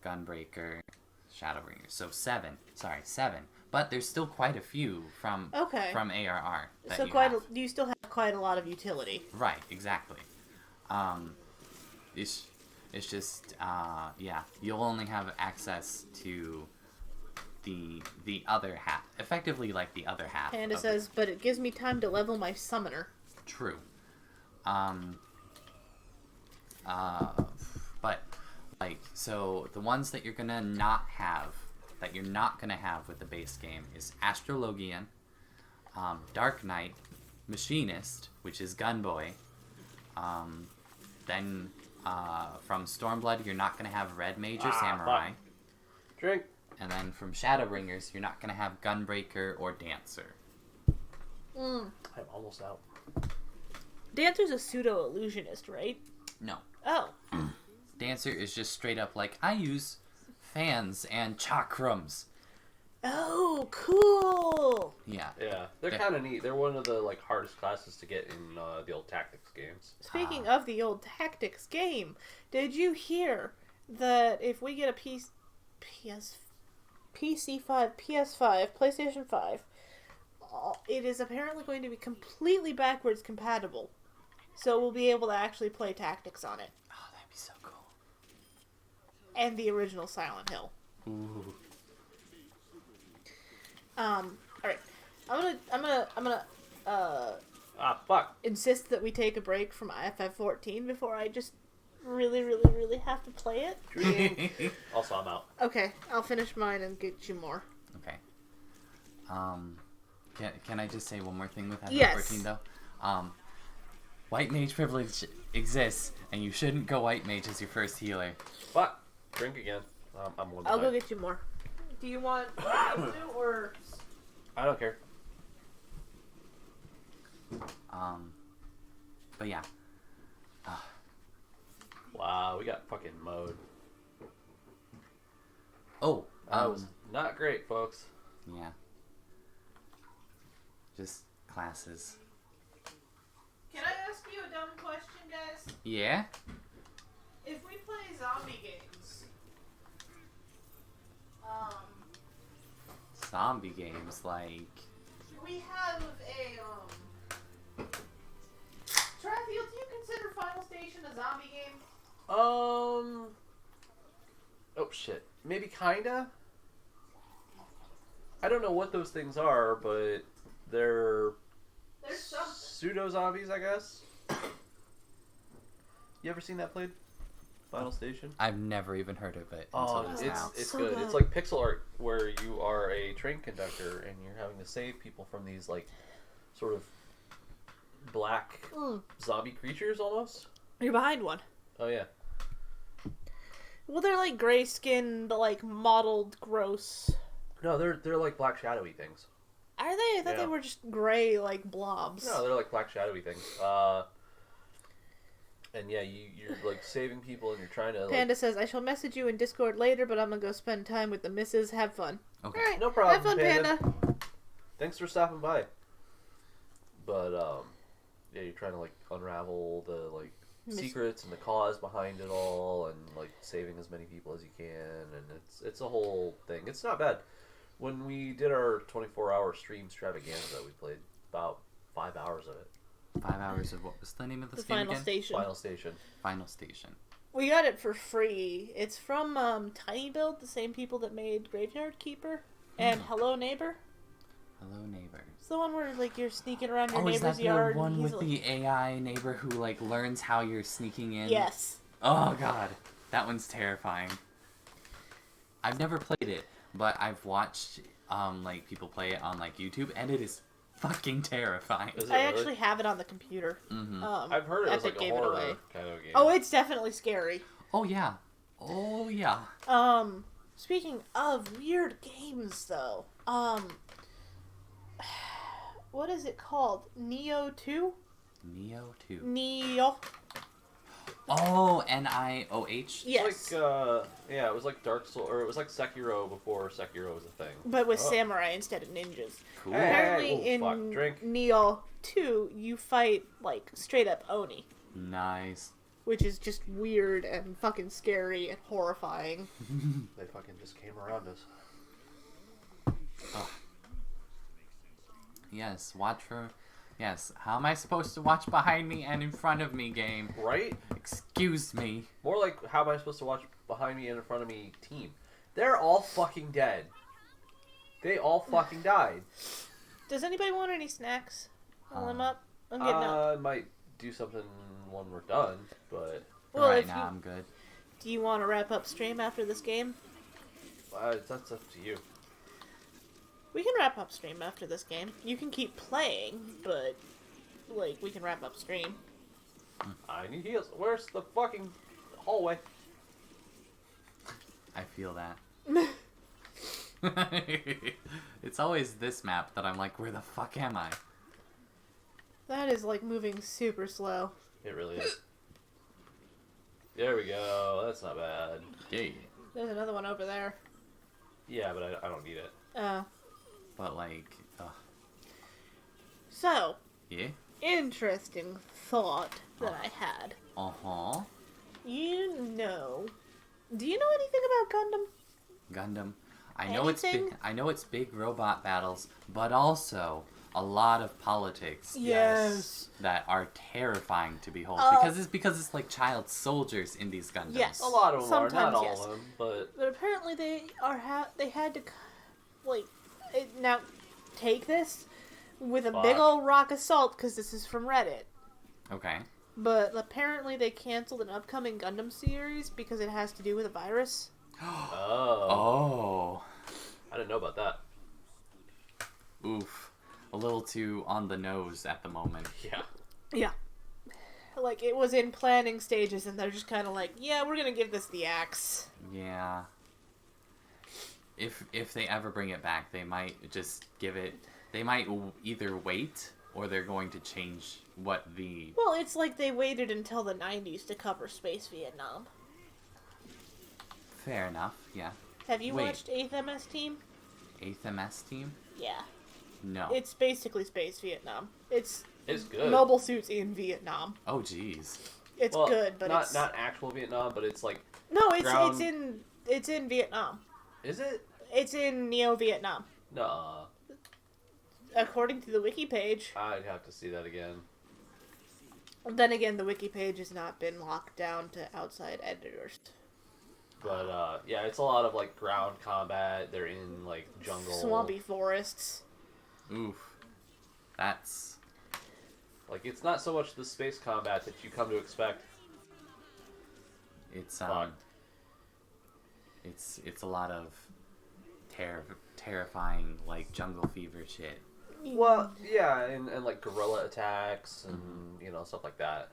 Gunbreaker, Shadowbringer. So 7. Sorry, 7. But there's still quite a few from ARR. So you still have quite a lot of utility. Right, exactly. It's just you'll only have access to the other half, effectively like the other half. Panda says, but it gives me time to level my summoner. True. But like, so the ones that you're not gonna have with the base game is Astrologian, Dark Knight, Machinist, which is Gunboy. Then from Stormblood, you're not gonna have Red Mage or Samurai. Fuck. Drink. And then from Shadowbringers, you're not gonna have Gunbreaker or Dancer. I'm almost out. Dancer's a pseudo-illusionist, right? No. Oh. Dancer is just straight up like, I use fans and chakrams. Oh, cool! Yeah. Yeah, they're kind of neat. They're one of the hardest classes to get in the old Tactics games. Speaking of the old Tactics game, did you hear that if we get a PC5, PS5, PlayStation 5, it is apparently going to be completely backwards compatible. So we'll be able to actually play Tactics on it. Oh, that'd be so cool. And the original Silent Hill. Ooh. Alright. I'm gonna Fuck. insist that we take a break from FF14 before I just really have to play it. Drink. Also, I'm out. Okay, I'll finish mine and get you more. Okay. Can I just say one more thing with FF14 Yes. though? White Mage privilege exists, and you shouldn't go White Mage as your first healer. Fuck. Drink again. I'm one. I'll go get you more. Do you want to or? I don't care. But yeah. Wow, we got fucking mode. Oh, That was not great, folks. yeah. Just classes. Can I ask you a dumb question, guys? Yeah? If we play zombie games, Zombie games, like... we have a, Trathiel, do you consider Final Station a zombie game? Oh shit. Maybe kinda? I don't know what those things are, but they're There's something. pseudo-zombies, I guess? You ever seen that played? Final Station? I've never even heard of it Oh, until just now. it's So good. good. It's like pixel art where you are a train conductor and you're having to save people from these sort of black zombie creatures almost. You're behind one. Oh yeah. Well, they're like gray skinned, but mottled, gross. No, they're like black shadowy things. Are they? I thought Yeah. they were just gray, blobs. No, they're like black shadowy things. And yeah, you're saving people and you're trying to Panda says, I shall message you in Discord later, but I'm gonna go spend time with the missus. Have fun. Okay. Alright, No problem, have fun, Panda. Panda. Thanks for stopping by. But yeah, you're trying to unravel the secrets and the cause behind it all, and saving as many people as you can, and it's a whole thing. It's not bad. When we did our 24-hour stream extravaganza, we played about 5 hours of it. 5 hours of what was the name of this The game Final again? Station. Final Station. Final Station. We got it for free. It's from Tiny Build, the same people that made Graveyard Keeper and Hello Neighbor. Hello Neighbor. It's the one where you're sneaking around your Oh, is neighbor's that yard. the one and he's with the AI neighbor who learns how you're sneaking in? Yes. Oh god, that one's terrifying. I've never played it, but I've watched people play it on YouTube, and it is fucking terrifying. Is it I really? actually have it on the computer. Mm-hmm. I've heard it was Epic like a gave it horror away. kind of game. Oh, it's definitely scary. Oh yeah. Oh yeah. Speaking of weird games, though, what is it called? Neo 2? Neo 2. Neo. Oh, Nioh. Yes. Like, yeah, it was like Dark Souls, or it was like Sekiro before Sekiro was a thing. But with Oh. samurai instead of ninjas. Cool. Hey. Apparently Ooh, fuck, in drink. Neo 2, you fight, like, straight up Oni. Nice. Which is just weird and fucking scary and horrifying. They fucking just came around us. Oh. Yes, watch for... Yes, how am I supposed to watch behind me and in front of me, game? Right? Excuse me. More like, how am I supposed to watch behind me and in front of me team? They're all fucking dead. They all fucking died. Does anybody want any snacks? While I'm up? I'm getting up. I might do something when we're done, but Well, right if now, you- I'm good. Do you want to wrap up stream after this game? that's up to you. We can wrap up stream after this game. You can keep playing, but, like, we can wrap up stream. I need heals. Where's the fucking hallway? I feel that. It's always this map that I'm like, where the fuck am I? That is, like, moving super slow. It really is. There we go. That's not bad. Yeah. There's another one over there. Yeah, but I don't need it. But like, So, yeah. interesting thought that I had. Uh-huh. Do you know anything about Gundam? Gundam. I know it's Anything? big. I know it's big robot battles, but also a lot of politics Yes. that are terrifying to behold Oh. because it's like child soldiers in these Gundams. Yes. A lot of them are, not Sometimes, all yes. of them, but But apparently they had to, like, now take this with a big Fuck. old rock of salt because this is from Reddit. Okay. But apparently they canceled an upcoming Gundam series because it has to do with a virus. Oh. I didn't know about that. Oof. A little too on the nose at the moment. Yeah. Yeah. Like, it was in planning stages and they're just kind of like, yeah, we're gonna give this the axe. Yeah. If they ever bring it back, they might just give it. They might either wait or they're going to change what the. Well, it's like they waited until the 90s to cover Space Vietnam. Fair enough. Yeah. Have you Wait. watched 8th MS Team? 8th MS team? Yeah. No. It's basically Space Vietnam. It's good. mobile suits in Vietnam. Oh jeez. It's Well, good, but not it's not actual Vietnam, but it's like no, ground- it's in Vietnam. is it? It's in Neo Vietnam, No. according to the wiki page. I'd have to see that again. Then again, the wiki page has not been locked down to outside editors. But yeah, it's a lot of like ground combat. They're in like jungle, Swampy forests. Oof. That's. Like it's not so much the space combat that you come to expect. It's Fuck. It's a lot of terrifying like jungle fever shit. Well, yeah, and like guerrilla attacks and you know stuff like that.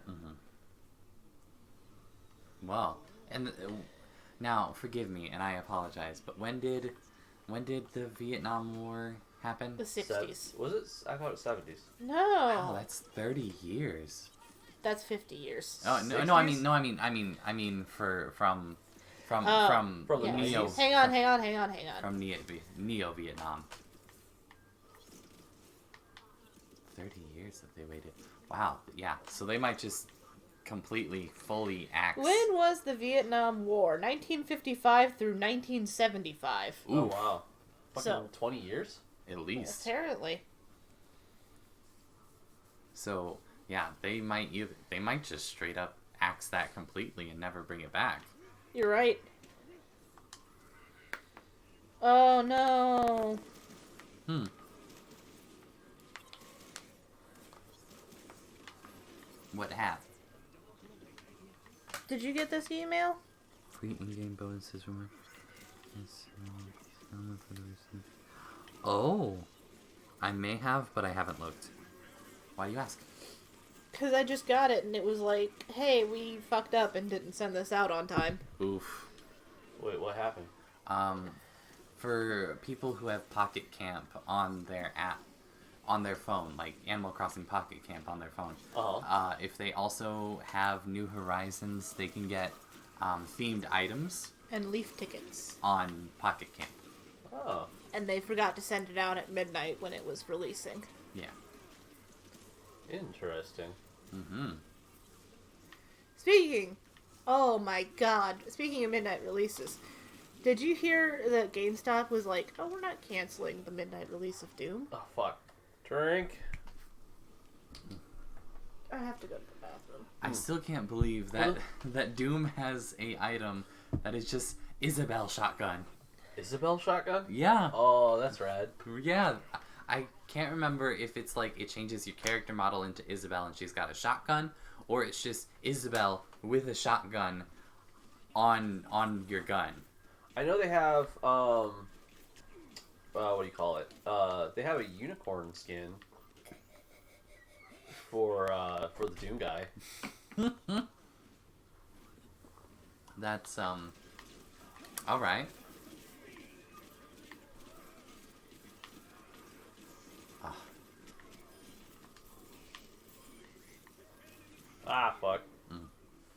Well, and now forgive me, and I apologize, but when did the Vietnam War happen? The 60s. Was it? I thought it was 70s. No, Wow, that's 30 years. that's 50 years. Oh no, 60s? no, I mean from From the Yes. Neo. Hang on. From Neo Vietnam. 30 years that they waited. Wow, yeah. So they might just completely, fully axe. When was the Vietnam War? 1955 through 1975. Oh Oof, wow, fucking So- 20 years. at least. Apparently. So yeah, they might just straight up axe that completely and never bring it back. You're right. Oh no. What happened? Did you get this email? Free in-game bonuses from. Oh. I may have, but I haven't looked. Why do you ask? Because I just got it and it was like, hey, we fucked up and didn't send this out on time. Oof. Wait, what happened? For people who have Pocket Camp on their app, on their phone, like Animal Crossing Pocket Camp on their phone, if they also have New Horizons, they can get themed items And leaf tickets. on Pocket Camp. Oh. And they forgot to send it out at midnight when it was releasing. Yeah. Interesting. Mm-hmm. Oh my god, speaking of midnight releases, did you hear that GameStop was like, oh, we're not canceling the midnight release of Doom? Oh, fuck. Drink. I have to go to the bathroom. I still can't believe that that Doom has a item that is just Isabel shotgun. Isabel shotgun? Yeah. Oh, that's rad. Yeah. I can't remember if it's like it changes your character model into Isabel and she's got a shotgun, or it's just Isabel with a shotgun on your gun. I know they have, what do you call it? They have a unicorn skin for the Doom guy. That's, alright. Ah, fuck.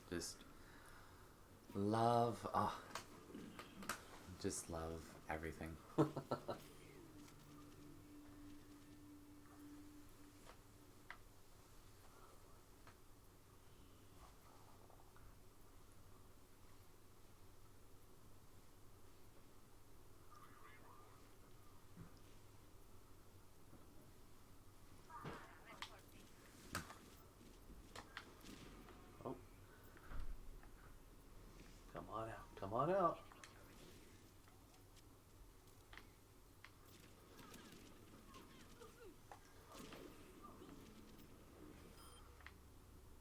Just love, just love everything. Come on out.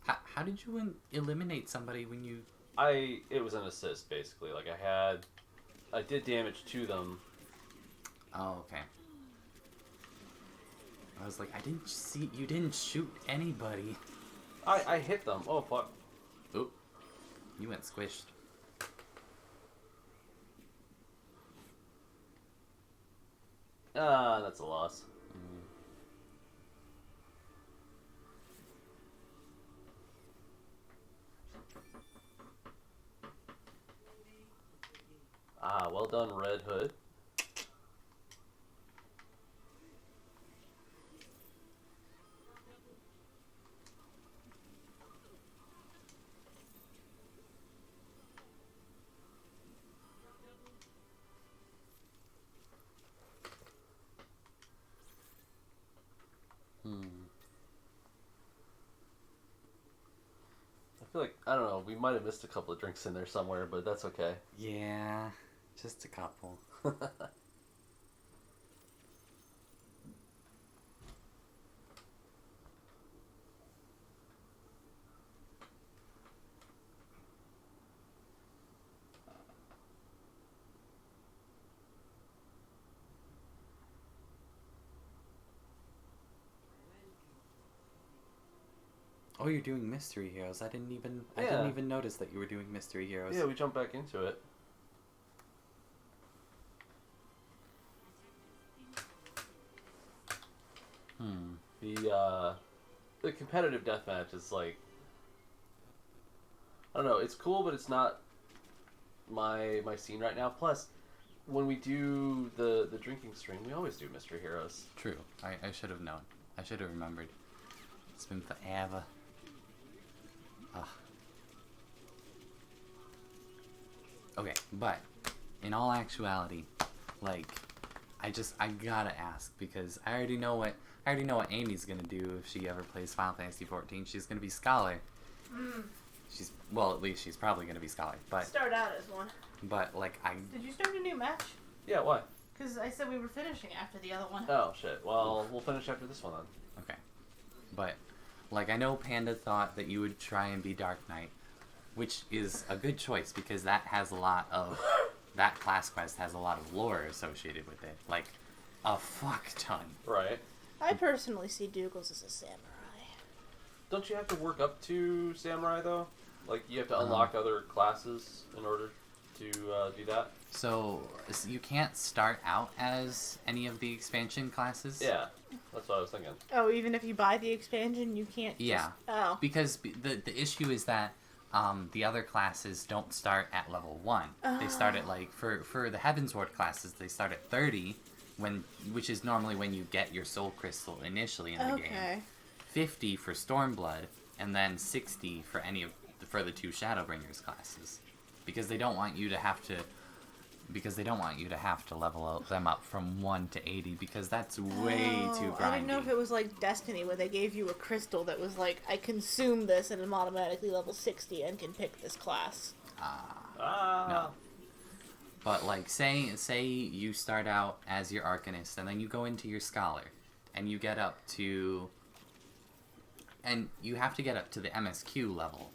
How did you eliminate somebody when you... It was an assist, basically. Like, I did damage to them. Oh, okay. I was like, you didn't shoot anybody. I hit them. Oh, fuck. Oop. You went squished. That's a loss. Ah, well done, Red Hood. I feel like, I don't know, we might have missed a couple of drinks in there somewhere, but that's okay. Yeah, just a couple. Oh, you're doing Mystery Heroes. I didn't even notice that you were doing Mystery Heroes. Yeah, we jumped back into it. The competitive deathmatch is like, I don't know, it's cool, but it's not my scene right now. Plus, when we do the drinking stream, we always do Mystery Heroes. True. I should have known. I should have remembered. It's been forever. Okay, but in all actuality, like, I gotta ask, because I already know what Amy's gonna do if she ever plays Final Fantasy XIV. She's gonna be Scholar. At least she's probably gonna be Scholar. But Start out as one. But like Did you start a new match? Yeah, why? Because I said we were finishing after the other one. Oh shit. Well, we'll finish after this one then. Okay, but like I know Panda thought that you would try and be Dark Knight, which is a good choice because that has a lot of that class quest has a lot of lore associated with it. Like a fuck ton. Right. I personally see Douglas as a samurai. Don't you have to work up to samurai though? Like you have to unlock other classes in order to do that. So you can't start out as any of the expansion classes. Yeah, that's what I was thinking. Oh, even if you buy the expansion, you can't. Yeah. Oh. Because the issue is that the other classes don't start at level 1. They start at like for the Heavensward classes, they start at 30, which is normally when you get your soul crystal initially in the game. 50 for Stormblood, and then 60 for for the 2 Shadowbringers classes, because they don't want you to have to level them up from 1 to 80, because that's way too grindy. I didn't know if it was like Destiny, where they gave you a crystal that was like, I consume this and I'm automatically level 60 and can pick this class. No. But like, say you start out as your Arcanist, and then you go into your Scholar, and you get up to... And you have to get up to the MSQ level,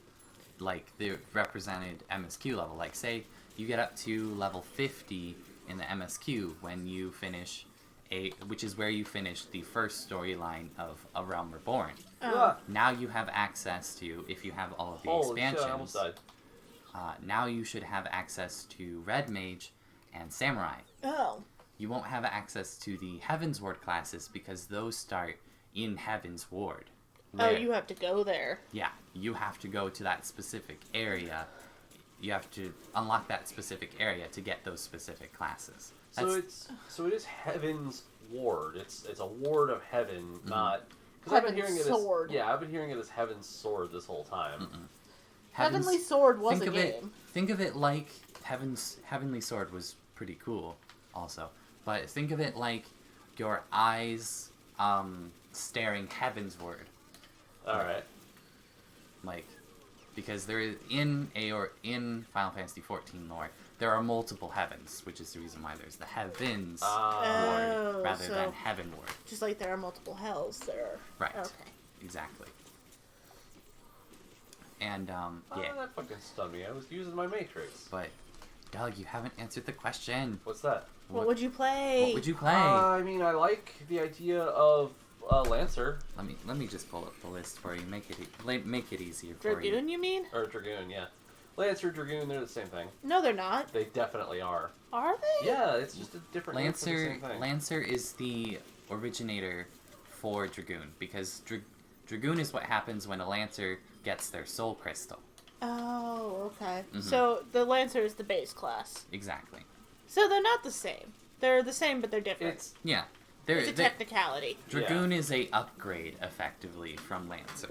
like the represented MSQ level. Like, say you get up to level 50 in the MSQ when you finish which is where you finish the first storyline of A Realm Reborn. Now you have access to, if you have all of the expansions, shit, I almost died. now you should have access to Red Mage and Samurai. Oh. You won't have access to the Heavensward classes because those start in Heavensward. Oh, you have to go there. Yeah, you have to go to that specific area. You have to unlock that specific area to get those specific classes. So it is Heaven's Ward. It's a ward of heaven, not because I've been hearing it Sword. as I've been hearing it as Heaven's Sword this whole time. Heavenly Sword was a game. Think of it like Heavenly Sword was pretty cool, also. But think of it like your eyes staring Heavensward. All right. Like, because there is in Final Fantasy XIV lore, there are multiple heavens, which is the reason why there's the Heavens Ward rather than Heaven Ward. Just like there are multiple hells, there are... Right. Okay. Exactly. And yeah. That fucking stunned me. I was using my Matrix. But Doug, you haven't answered the question. What's that? What would you play? What would you play? I mean, I like the idea of Lancer. Let me just pull up the list for you. Make it easier for you. Dragoon, you mean? Or Dragoon, yeah. Lancer, Dragoon, they're the same thing. No, they're not. They definitely are. Are they? Yeah, it's just a different name for the same thing. Lancer is the originator for Dragoon, because Dragoon is what happens when a Lancer gets their soul crystal. Oh, okay. Mm-hmm. So the Lancer is the base class. Exactly. So they're not the same. They're the same, but they're different. It's It's a technicality. Dragoon is a upgrade, effectively, from Lancer.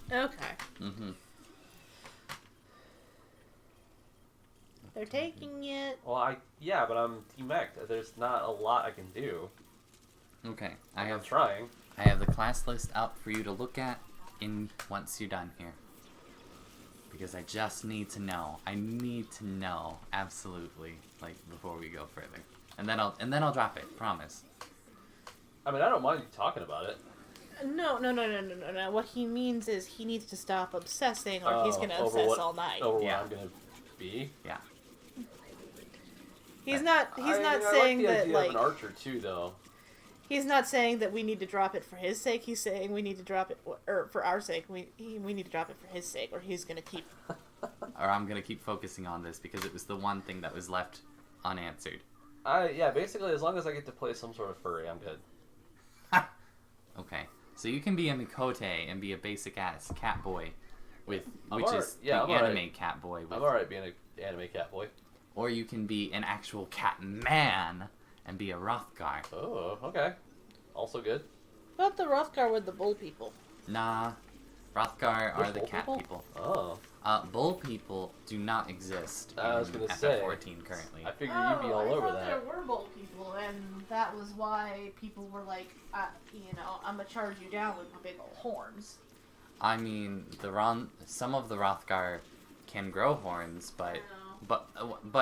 Okay. Mm-hmm. They're taking it. well, but I'm T-Mech. There's not a lot I can do. Okay, I'm trying. I have the class list up for you to look at once you're done here. Because I just need to know. I need to know, absolutely, like, before we go further. And then I'll drop it, promise. I mean, I don't mind you talking about it. No. What he means is he needs to stop obsessing, or he's gonna obsess all night. Over what I'm gonna be. Yeah. He's not I saying like the that idea like of an archer too, though. he's not saying that we need to drop it for his sake. He's saying we need to drop it, or for our sake. We need to drop it for his sake, or he's gonna keep. Or I'm gonna keep focusing on this because it was the one thing that was left unanswered. Basically, as long as I get to play some sort of furry, I'm good. Okay, so you can be a Mikote and be a basic ass cat boy, which I'm is the I'm anime alright. cat boy. I'm alright being an anime cat boy. Or you can be an actual cat man and be a Rothgar. Oh, okay. Also good. But the Rothgar were the bull people. Nah, Rothgar are There's the bull cat people. Oh. Bull people do not exist I was in gonna say. FF14 currently. I figured you'd be all over that. There were bull people, and that was why people were like, I'm gonna charge you down with my big old horns. I mean, some of the Rothgar can grow horns, but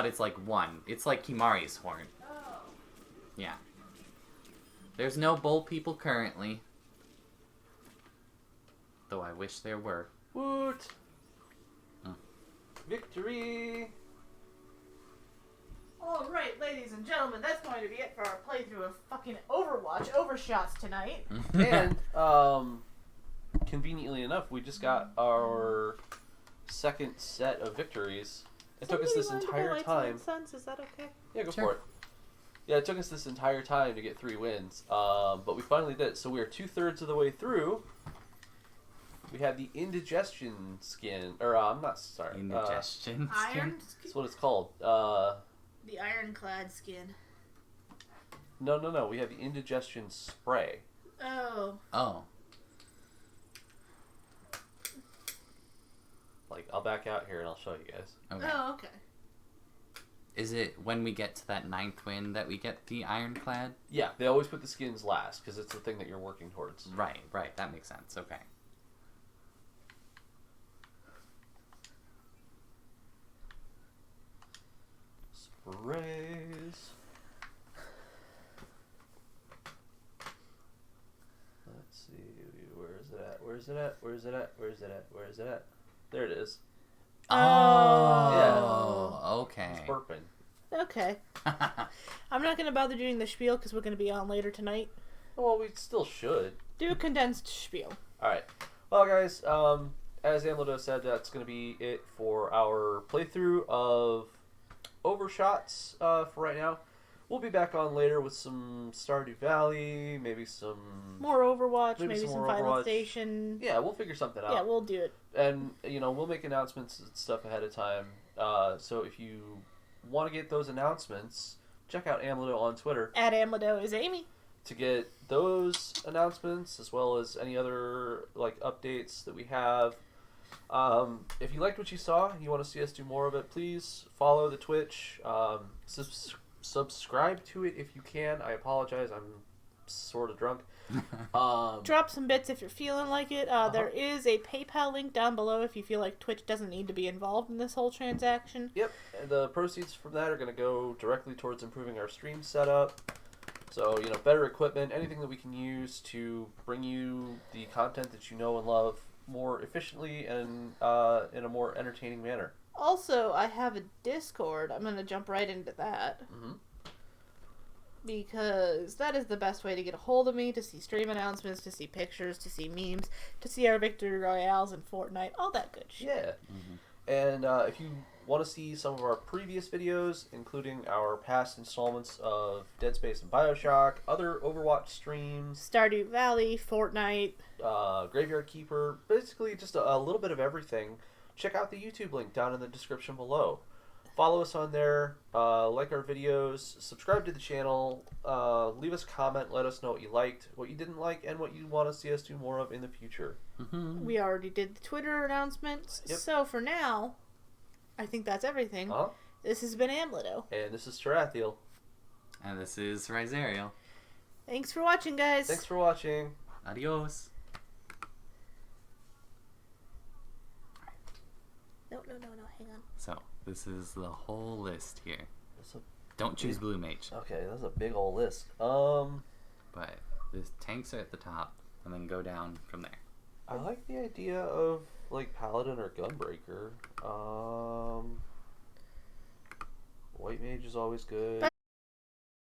it's like one. It's like Kimari's horn. Oh. Yeah. There's no bull people currently. Though I wish there were. Woot! Victory! All right, ladies and and gentlemen, that's going to be it for our playthrough of fucking Overwatch Overshots tonight. And conveniently enough, we just got our second set of victories. It took us this entire time. Sons, is that okay? Yeah, go Sure. for it. Yeah, it took us this entire time to get 3 wins, but we finally did it. So we are 2/3 of the way through. We have the indigestion skin, or I'm not sorry. Indigestion Iron skin? skin? That's what it's called. The ironclad skin. No. We have the indigestion spray. Oh. Oh. Like, I'll back out here and I'll show you guys. Okay. Oh, okay. Is it when we get to that 9th win that we get the ironclad? Yeah, they always put the skins last because it's the thing that you're working towards. Right. That makes sense. Okay. Sprays. Let's see. Where is it at? There it is. Oh. Okay. It's burping. Okay. I'm not going to bother doing the spiel because we're going to be on later tonight. Well, we still should. Do a condensed spiel. Alright. Well, guys, as Amlodo said, that's going to be it for our playthrough of Overshots for right now. We'll be back on later with some Stardew Valley, maybe some... More Overwatch, Maybe maybe some some more Final Overwatch. Station. Yeah, we'll figure something out. Yeah, we'll do it. And, we'll make announcements and stuff ahead of time. So if you want to get those announcements, check out Amlodo on Twitter At Amado is Amy. to get those announcements as well as any other updates that we have. If you liked what you saw and you want to see us do more of it, please follow the Twitch. Subscribe to it if you can. I apologize, I'm sort of drunk. Drop some bits if you're feeling like it. There is a PayPal link down below if you feel like Twitch doesn't need to be involved in this whole transaction. Yep, and the proceeds from that are going to go directly towards improving our stream setup. So, better equipment, anything that we can use to bring you the content that you know and love more efficiently and in a more entertaining manner. Also, I have a Discord. I'm going to jump right into that. Mm-hmm. Because that is the best way to get a hold of me, to see stream announcements, to see pictures, to see memes, to see our victory royales in Fortnite, all that good shit. Yeah. And if you want to see some of our previous videos, including our past installments of Dead Space and Bioshock, other Overwatch streams, Stardew Valley, Fortnite, Graveyard Keeper, basically just a little bit of everything, check out the YouTube link down in the description below. Follow us on there, like our videos, subscribe to the channel, leave us a comment, let us know what you liked, what you didn't like, and what you want to see us do more of in the future. We already did the Twitter announcements. Yep. So for now, I think that's everything. This has been Amlido. And this is Tarathiel. And this is Risariel. Thanks for watching, guys. Thanks for watching. Adios. No, hang on. So, this is the whole list here. That's a Don't choose Blue Mage. Okay, that's a big old list. But the tanks are at the top, and then go down from there. I like the idea of Paladin or Gunbreaker. White Mage is always good.